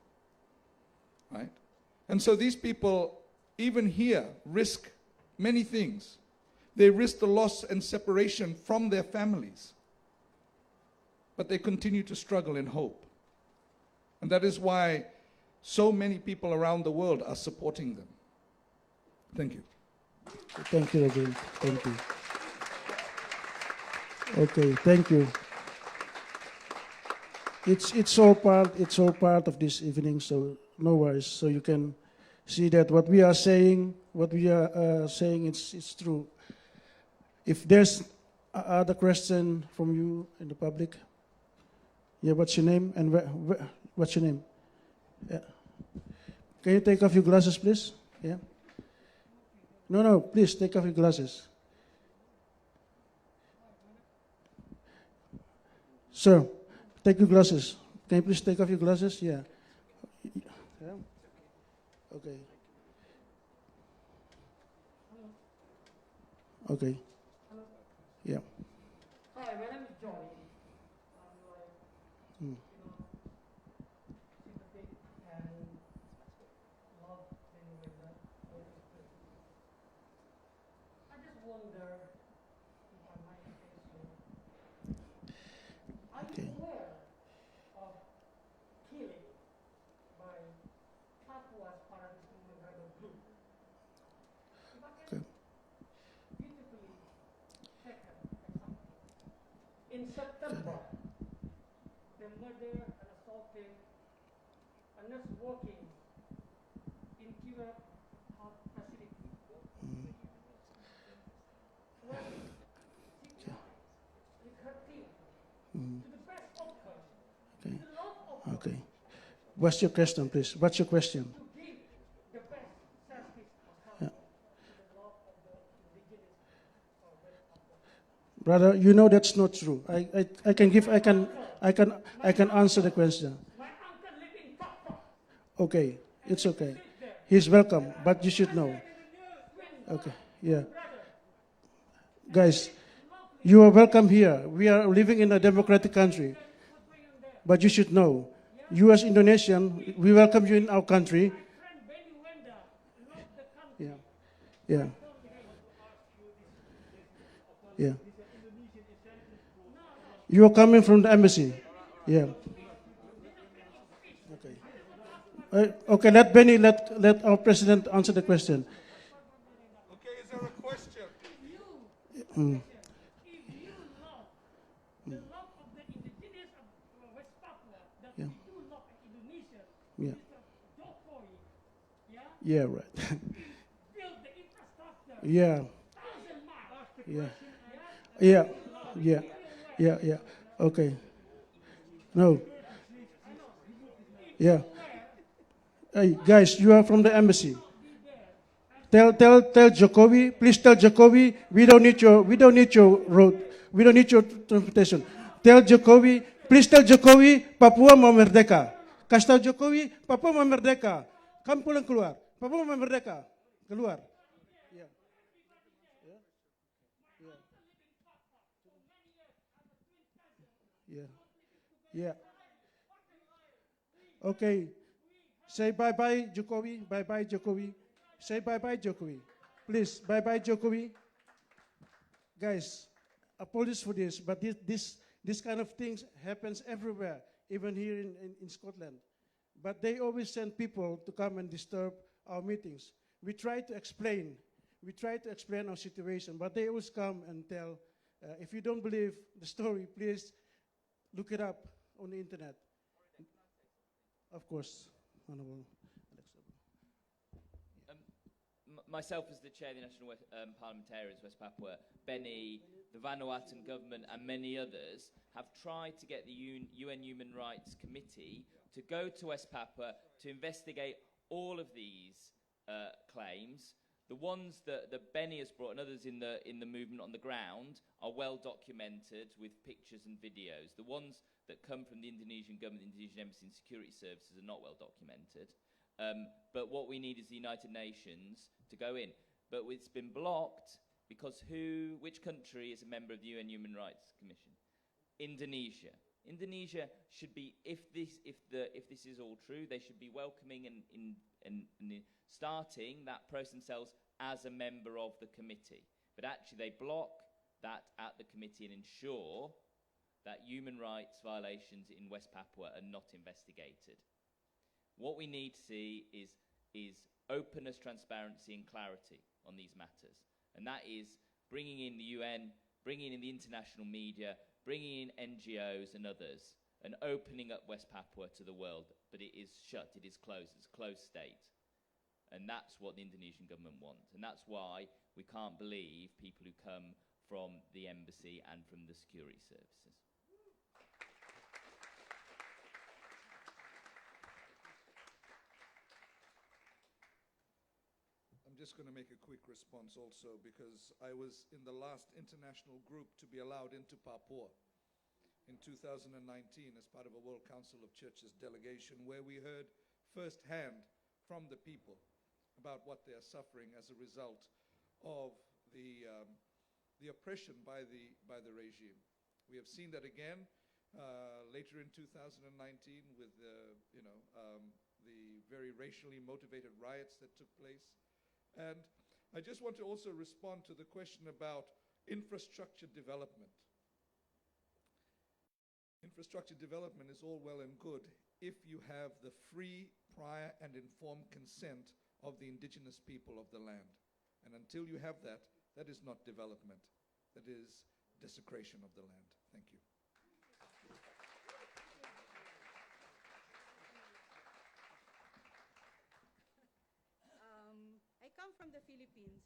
right? And so these people, even here, risk many things. They risk the loss and separation from their families. But they continue to struggle in hope. And that is why so many people around the world are supporting them. Thank you. Thank you, Reverend. Thank you. Okay, thank you. It's all part of this evening, so no worries. So you can see that what we are saying, it's true. If there's other question from you in the public, yeah, what's your name and what's your name? Yeah. Can you take off your glasses, please? Yeah. No, please take off your glasses. Sir, take your glasses. Can you please take off your glasses? Yeah. Yeah. Okay. Okay. Yeah. Hi, my name is Joy. Mm. I just wonder if I might ask you, are you aware of killing by Papua's paramilitary group? If I can beautifully take an example. In September, they murdered and assaulted a nurse working in Kira Health Facility. Okay. What's your question, please? What's your question? Yeah. Brother, you know that's not true. I can answer the question. Okay, it's okay. He's welcome, but you should know. Okay, yeah. Guys, you are welcome here. We are living in a democratic country. But you should know, you as Indonesian, we welcome you in our country. Yeah. Yeah. Yeah. You are coming from the embassy. Yeah. Okay. Okay, let Benny, let our president answer the question. Okay, is there a question? Mm. Yeah. Yeah, right. Yeah. Yeah. Yeah, yeah, yeah, yeah. Okay. No. Yeah. Hey, guys, you are from the embassy. Tell Jokowi, please tell Jokowi, we don't need your road, we don't need your transportation. Tell Jokowi, please tell Jokowi, Papua mau merdeka. Kasih tahu Jokowi, Papua mau merdeka. Kamu pulang keluar, Papua mau merdeka. Keluar. Yeah. Yeah. Yeah. Okay. Say bye-bye, Jokowi. Bye-bye, Jokowi. Say bye-bye, Jokowi. Please, bye-bye, Jokowi. Guys, apologies for this, but this kind of things happens everywhere, even here in Scotland. But they always send people to come and disturb our meetings. We try to explain our situation, but they always come and tell, if you don't believe the story, please look it up on the internet. Of course, Honorable. Myself as the chair of the National Parliamentarians, West Papua, Benny, the Vanuatuan government and many others have tried to get the UN Human Rights Committee to go to West Papua to investigate all of these claims. The ones that Benny has brought and others in the movement on the ground are well documented with pictures and videos. The ones that come from the Indonesian government, Indonesian Embassy and Security Services are not well documented. But what we need is the United Nations to go in. But it's been blocked because which country is a member of the UN Human Rights Commission? Indonesia. Indonesia should be, if this is all true, they should be welcoming and starting that process themselves as a member of the committee. But actually they block that at the committee and ensure that human rights violations in West Papua are not investigated. What we need to see is openness, transparency and clarity on these matters. And that is bringing in the UN, bringing in the international media, bringing in NGOs and others, and opening up West Papua to the world. But it is shut, it is closed, it's a closed state. And that's what the Indonesian government wants. And that's why we can't believe people who come from the embassy and from the security services. I'm just going to make a quick response also, because I was in the last international group to be allowed into Papua in 2019 as part of a World Council of Churches delegation, where we heard firsthand from the people about what they are suffering as a result of the oppression by the regime. We have seen that again later in 2019 with the very racially motivated riots that took place. And I just want to also respond to the question about infrastructure development. Infrastructure development is all well and good if you have the free, prior and informed consent of the indigenous people of the land. And until you have that, that is not development. That is desecration of the land. Thank you. I come from the Philippines,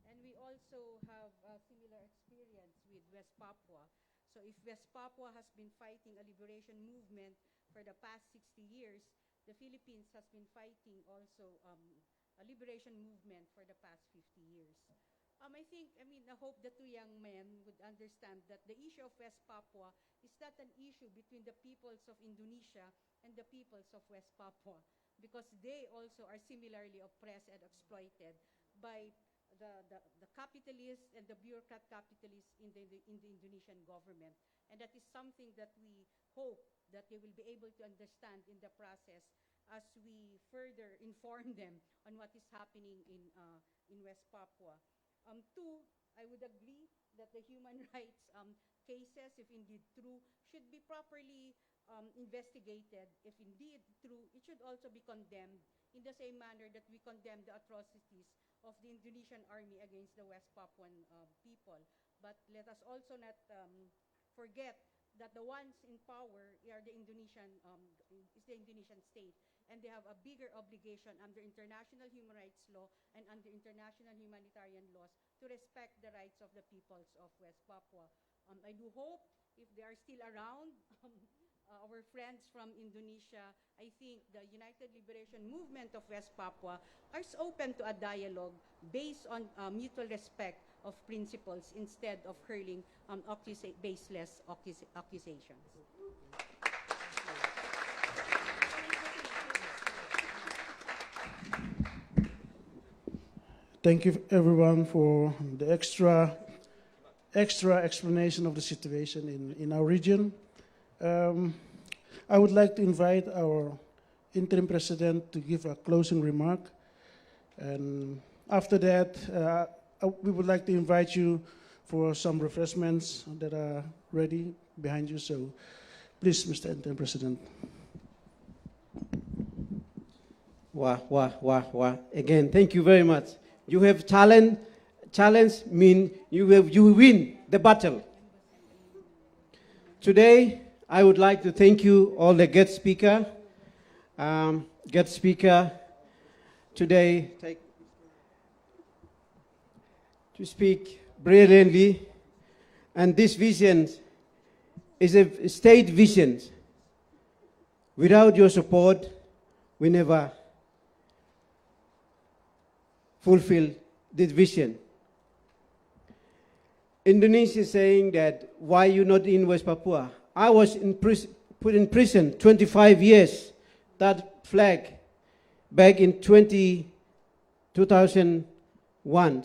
and we also have a similar experience with West Papua. So if West Papua has been fighting a liberation movement for the past 60 years, the Philippines has been fighting also a liberation movement for the past 50 years. I hope the two young men would understand that the issue of West Papua is not an issue between the peoples of Indonesia and the peoples of West Papua, because they also are similarly oppressed and exploited by the capitalists and the bureaucrat capitalists in the Indonesian government. And that is something that we hope that they will be able to understand in the process as we further inform them on what is happening in West Papua. Two, I would agree that the human rights cases, if indeed true, should be properly investigated. If indeed true, it should also be condemned in the same manner that we condemn the atrocities of the Indonesian army against the West Papuan people. But let us also not forget that the ones in power are the Indonesian state. and they have a bigger obligation under international human rights law and under international humanitarian laws to respect the rights of the peoples of West Papua. I do hope, if they are still around, our friends from Indonesia, I think the United Liberation Movement of West Papua is open to a dialogue based on mutual respect of principles instead of hurling baseless accusations. Thank you everyone for the extra explanation of the situation in our region. I would like to invite our interim president to give a closing remark. And after that, we would like to invite you for some refreshments that are ready behind you. So please, Mr. Interim President. Wow. Again, thank you very much. You have talent. Challenge means you win the battle. Today, I would like to thank you, all the guest speaker. Today to speak brilliantly, and this vision is a state vision. Without your support, we never fulfill this vision. Indonesia is saying that, why you not in West Papua? I was put in prison 25 years, that flag, back in 2001.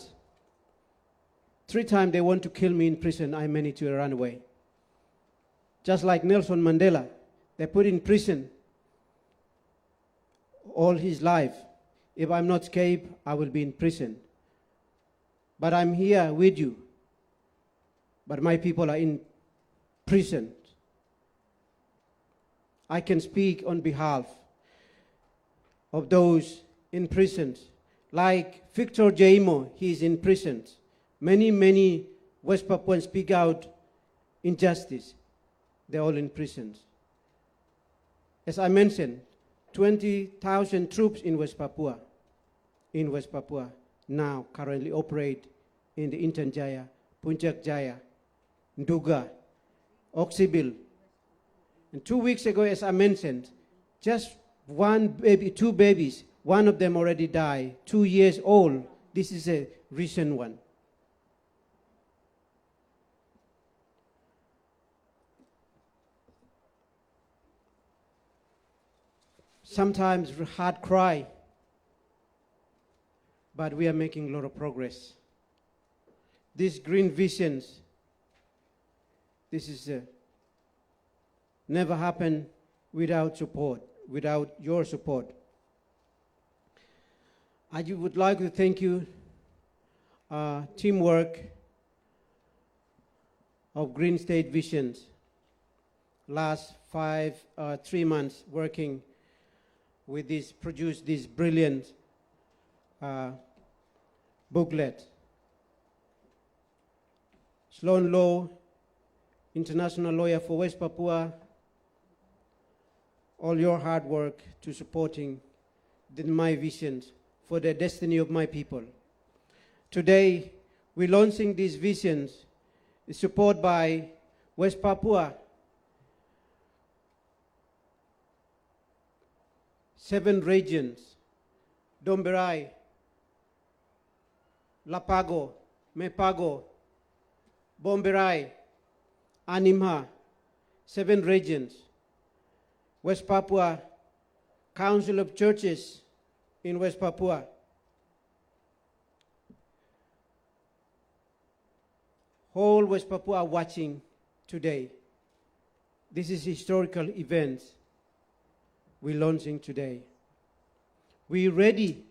3 times they want to kill me in prison, I managed to run away. Just like Nelson Mandela, they put in prison all his life. If I'm not escaped, I will be in prison. But I'm here with you. But my people are in prison. I can speak on behalf of those in prisons. Like Victor Jaimo, he is in prison. Many West Papuans speak out injustice. They're all in prisons. As I mentioned, 20,000 troops in West Papua now currently operate in the Intan Jaya, Puncak Jaya, Nduga, Oksibil. And 2 weeks ago, as I mentioned, just 2 babies, one of them already died, 2 years old. This is a recent one. Sometimes heart cry, but we are making a lot of progress. These green visions, this is never happen without support, without your support. I would like to thank you, teamwork of Green State Visions. Last 3 months working with this, produce this brilliant booklet. Sloan Law, international lawyer for West Papua, all your hard work to supporting my visions for the destiny of my people. Today, we're launching these visions, supported by West Papua, 7 regions, Domberay, Lapago, Meepago, Domberay, Animha, 7 regions. West Papua, Council of Churches in West Papua. Whole West Papua watching today. This is historical event we're launching today. We're ready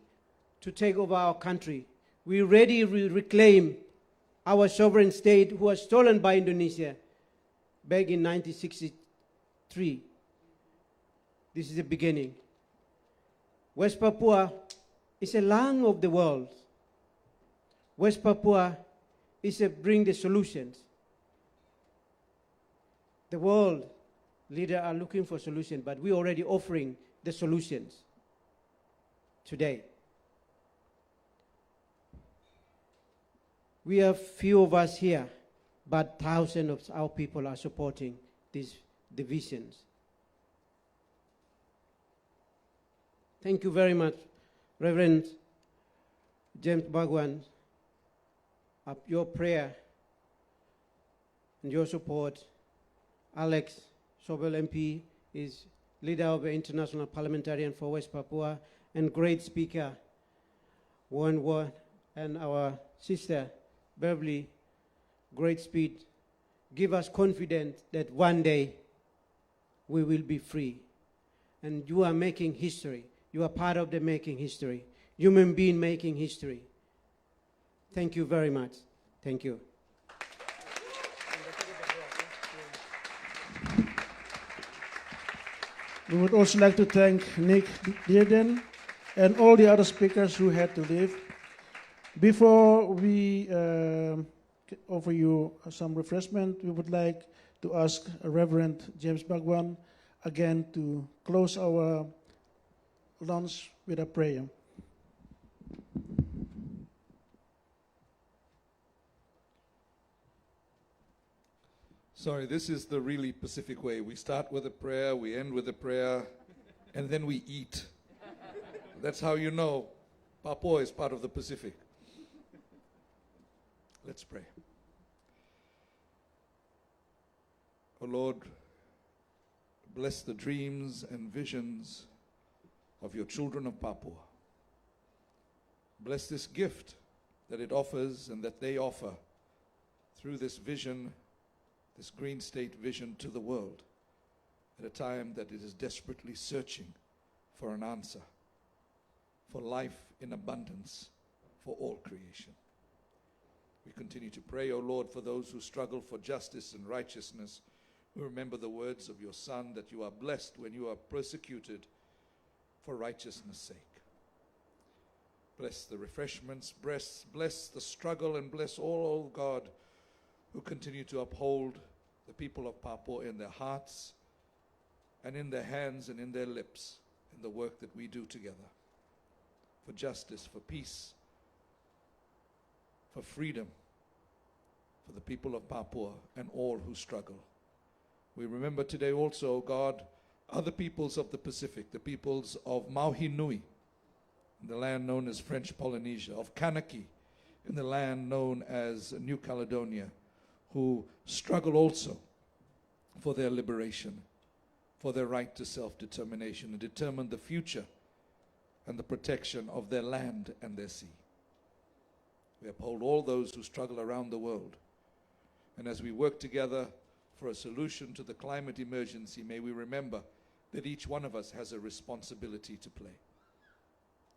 to take over our country. We're ready to reclaim our sovereign state who was stolen by Indonesia back in 1963. This is the beginning. West Papua is a lung of the world. West Papua is a bring the solutions. The world leaders are looking for solutions, but we're already offering the solutions today. We have few of us here, but thousands of our people are supporting these divisions. Thank you very much, Reverend James Bagwan. Your prayer and your support. Alex Sobel MP is leader of the International Parliamentarian for West Papua and great speaker, Wenda, and our sister, Beverly, great speed. Give us confidence that one day we will be free. And you are making history. You are part of the making history. Human being making history. Thank you very much. Thank you. We would also like to thank Nick Dearden and all the other speakers who had to leave. Before we offer you some refreshment, we would like to ask Reverend James Bagwan again to close our lunch with a prayer. Sorry, this is the really Pacific way. We start with a prayer, we end with a prayer, and then we eat. That's how you know Papua is part of the Pacific. Let's pray. Oh Lord, bless the dreams and visions of your children of Papua. Bless this gift that it offers and that they offer through this vision, this Green State vision to the world at a time that it is desperately searching for an answer, for life in abundance for all creation. We continue to pray, O Lord, for those who struggle for justice and righteousness, who remember the words of your Son, that you are blessed when you are persecuted for righteousness' sake. Bless the refreshments, bless the struggle, and bless all, O God, who continue to uphold the people of Papua in their hearts and in their hands and in their lips in the work that we do together for justice, for peace, for freedom, for the people of Papua and all who struggle. We remember today also, God, other peoples of the Pacific, the peoples of Mauhinui, in the land known as French Polynesia, of Kanaki, in the land known as New Caledonia, who struggle also for their liberation, for their right to self-determination, and determine the future and the protection of their land and their sea. We uphold all those who struggle around the world. And as we work together for a solution to the climate emergency, may we remember that each one of us has a responsibility to play.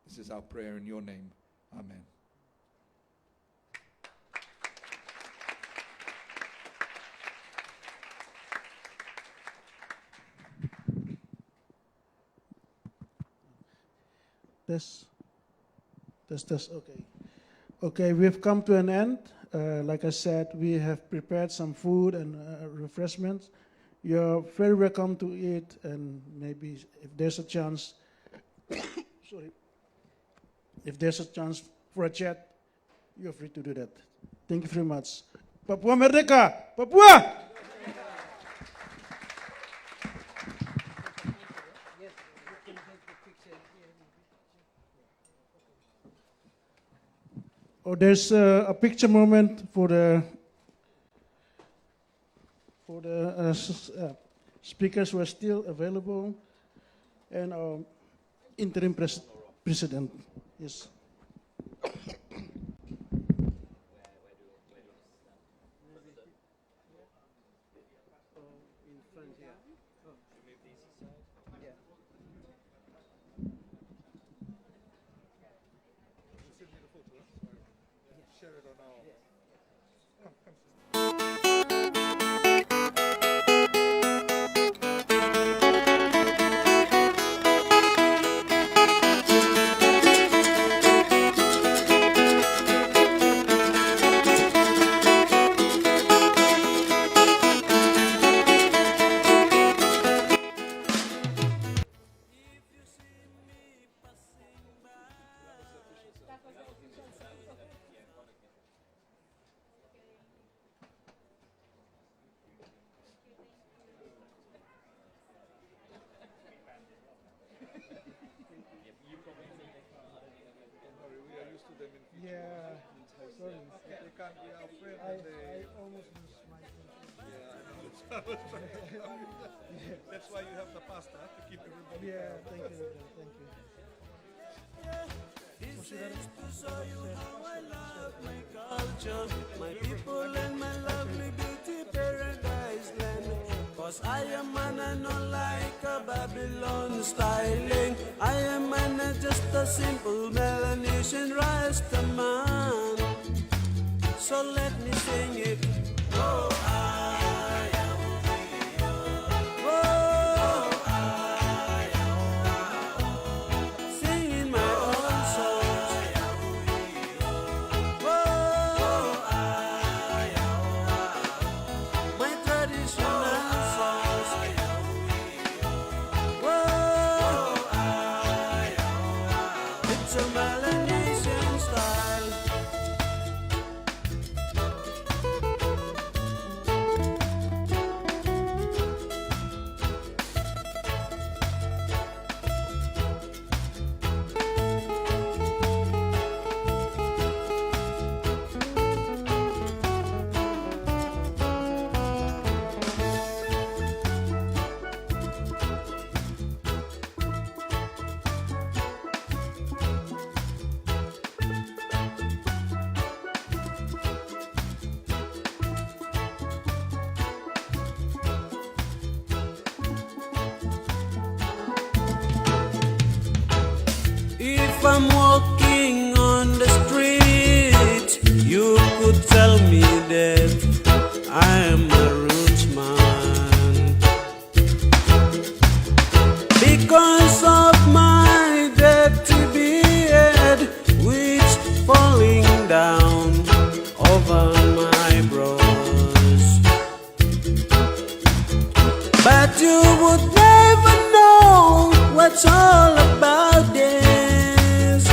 This is our prayer in your name. Amen. Okay. Okay, we've come to an end. Like I said, we have prepared some food and refreshments. You're very welcome to eat, and maybe if there's a chance, sorry, if there's a chance for a chat, you're free to do that. Thank you very much. Papua Merdeka! Papua! Oh, there's a picture moment for the speakers who are still available, and our interim president. Yes. Yeah. Sorry. They can't be our friend. I almost missed my thing. Yeah, I know. That's why you have the pasta to keep everybody. Yeah, thank you. Thank you. This is to show you how I love my culture, my people and my lovely beauty paradise land. Cause I am man and not like a Babylon styling. I am man and just a simple Melanesian Rasta man. So let me sing it. Oh, I am singing my own songs. My traditional songs. It's a Melanesian style. If I'm walking on the street, you could tell me that I am a roots man. Because of my dirty beard, which falling down over my brows. But you would never know what's all about this.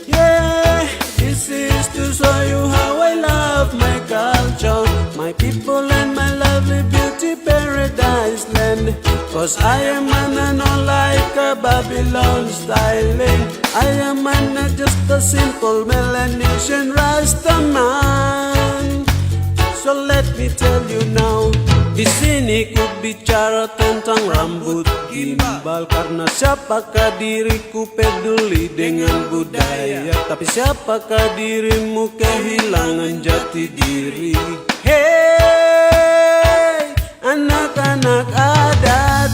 Yeah, this is to show you how I love my culture, my people and my lovely beauty paradise land. Cause I am man not like a Babylon styling. I am man not just a simple Melanesian Rasta man. So let me tell you now, di sini ku bicara tentang rambut gimbal. Karena siapakah diriku peduli dengan budaya, tapi siapakah dirimu kehilangan jati diri. Hey, anak-anak adat,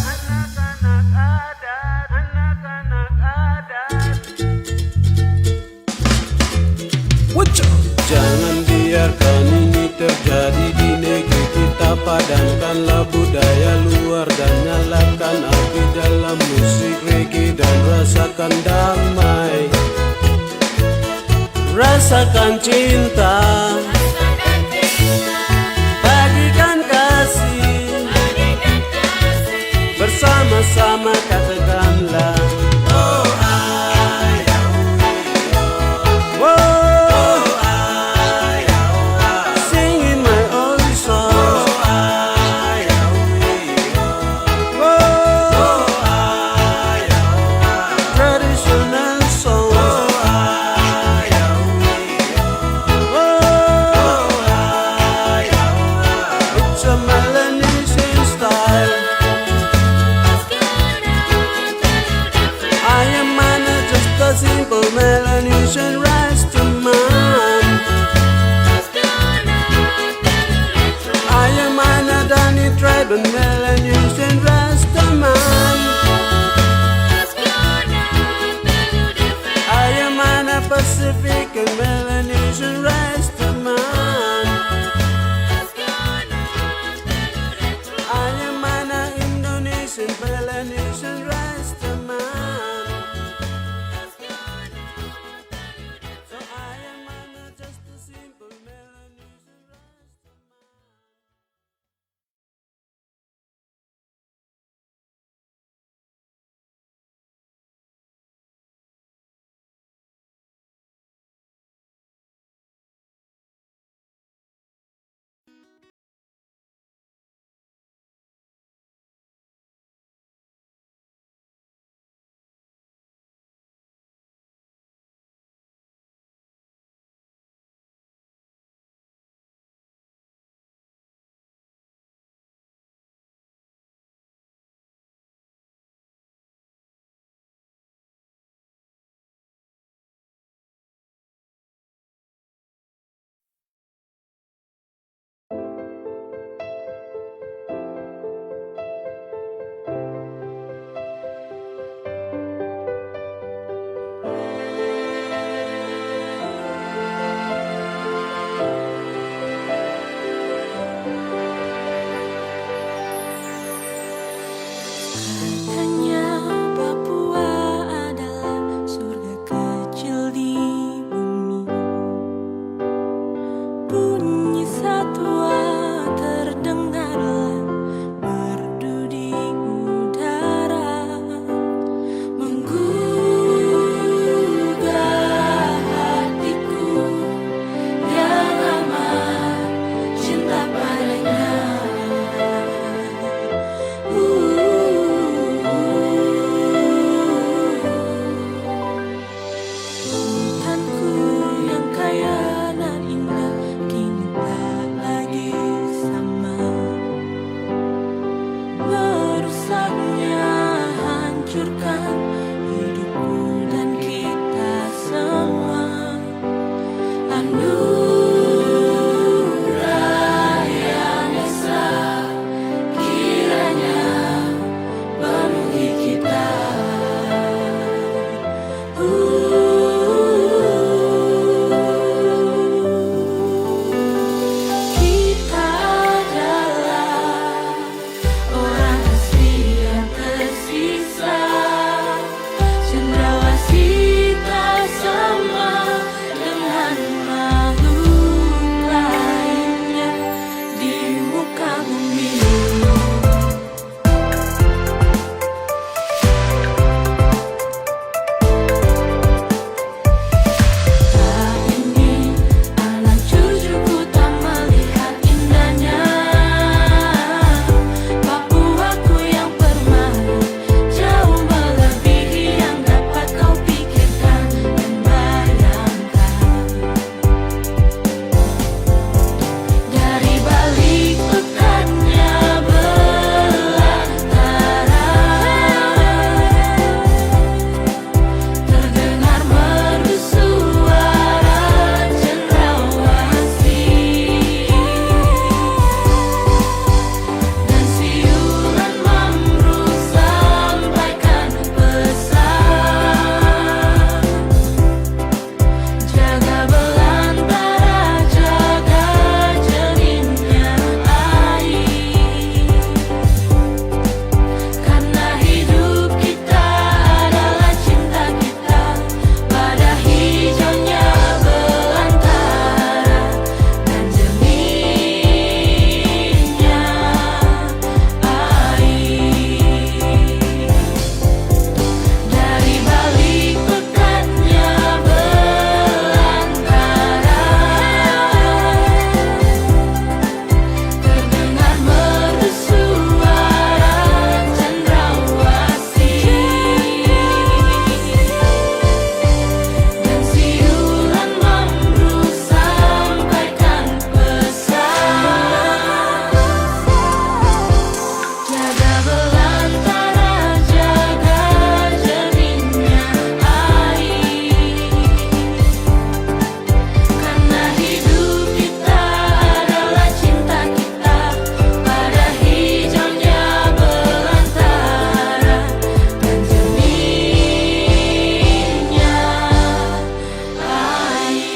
jangan biarkan ini terjadi di negeri kita. Padamkanlah budaya luar dan nyalakan api dalam musik reggae dan rasakan damai, rasakan cinta, bagikan kasih, bersama-sama katakanlah. Oh, simple Melanesian Rasta man. I am an Adani tribe and Melanesian Rasta man. I am an Pacific and Melanesian Rasta man. I am an Indonesian Melanesian Rasta man. hancurkan hidupku dan kita semua. Anugerah yang esa kiranya penuhi kita. Kita adalah orang asli yang tersisa, cendrawasih tak sama dengan makhluk lainnya di muka bumi. Tak ingin anak cucuku tak melihat indahnya Papuaku yang permai, jauh melebihi yang dapat kau pikirkan dan bayangkan. Dari balik pekatnya belantara, terdengar merdu suara cendrawasih dan siulan mamru sampaikan pesan. Jaga belantara, jaga jernihnya air, karena hidup kita adalah cinta kita pada hijaunya belantara dan jernihnya air. Dari balik pekatnya belantara, terdengar merdu suara cendrawasih dan siulan mamru sampaikan pesan. Jaga belantara, jaga jernihnya air, karena hidup kita adalah cinta kita pada hijaunya belantara dan jernihnya air.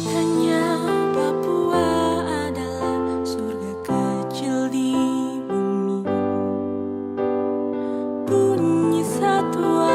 Katanya Papua adalah surga kecil di bumi. Bunyi satwa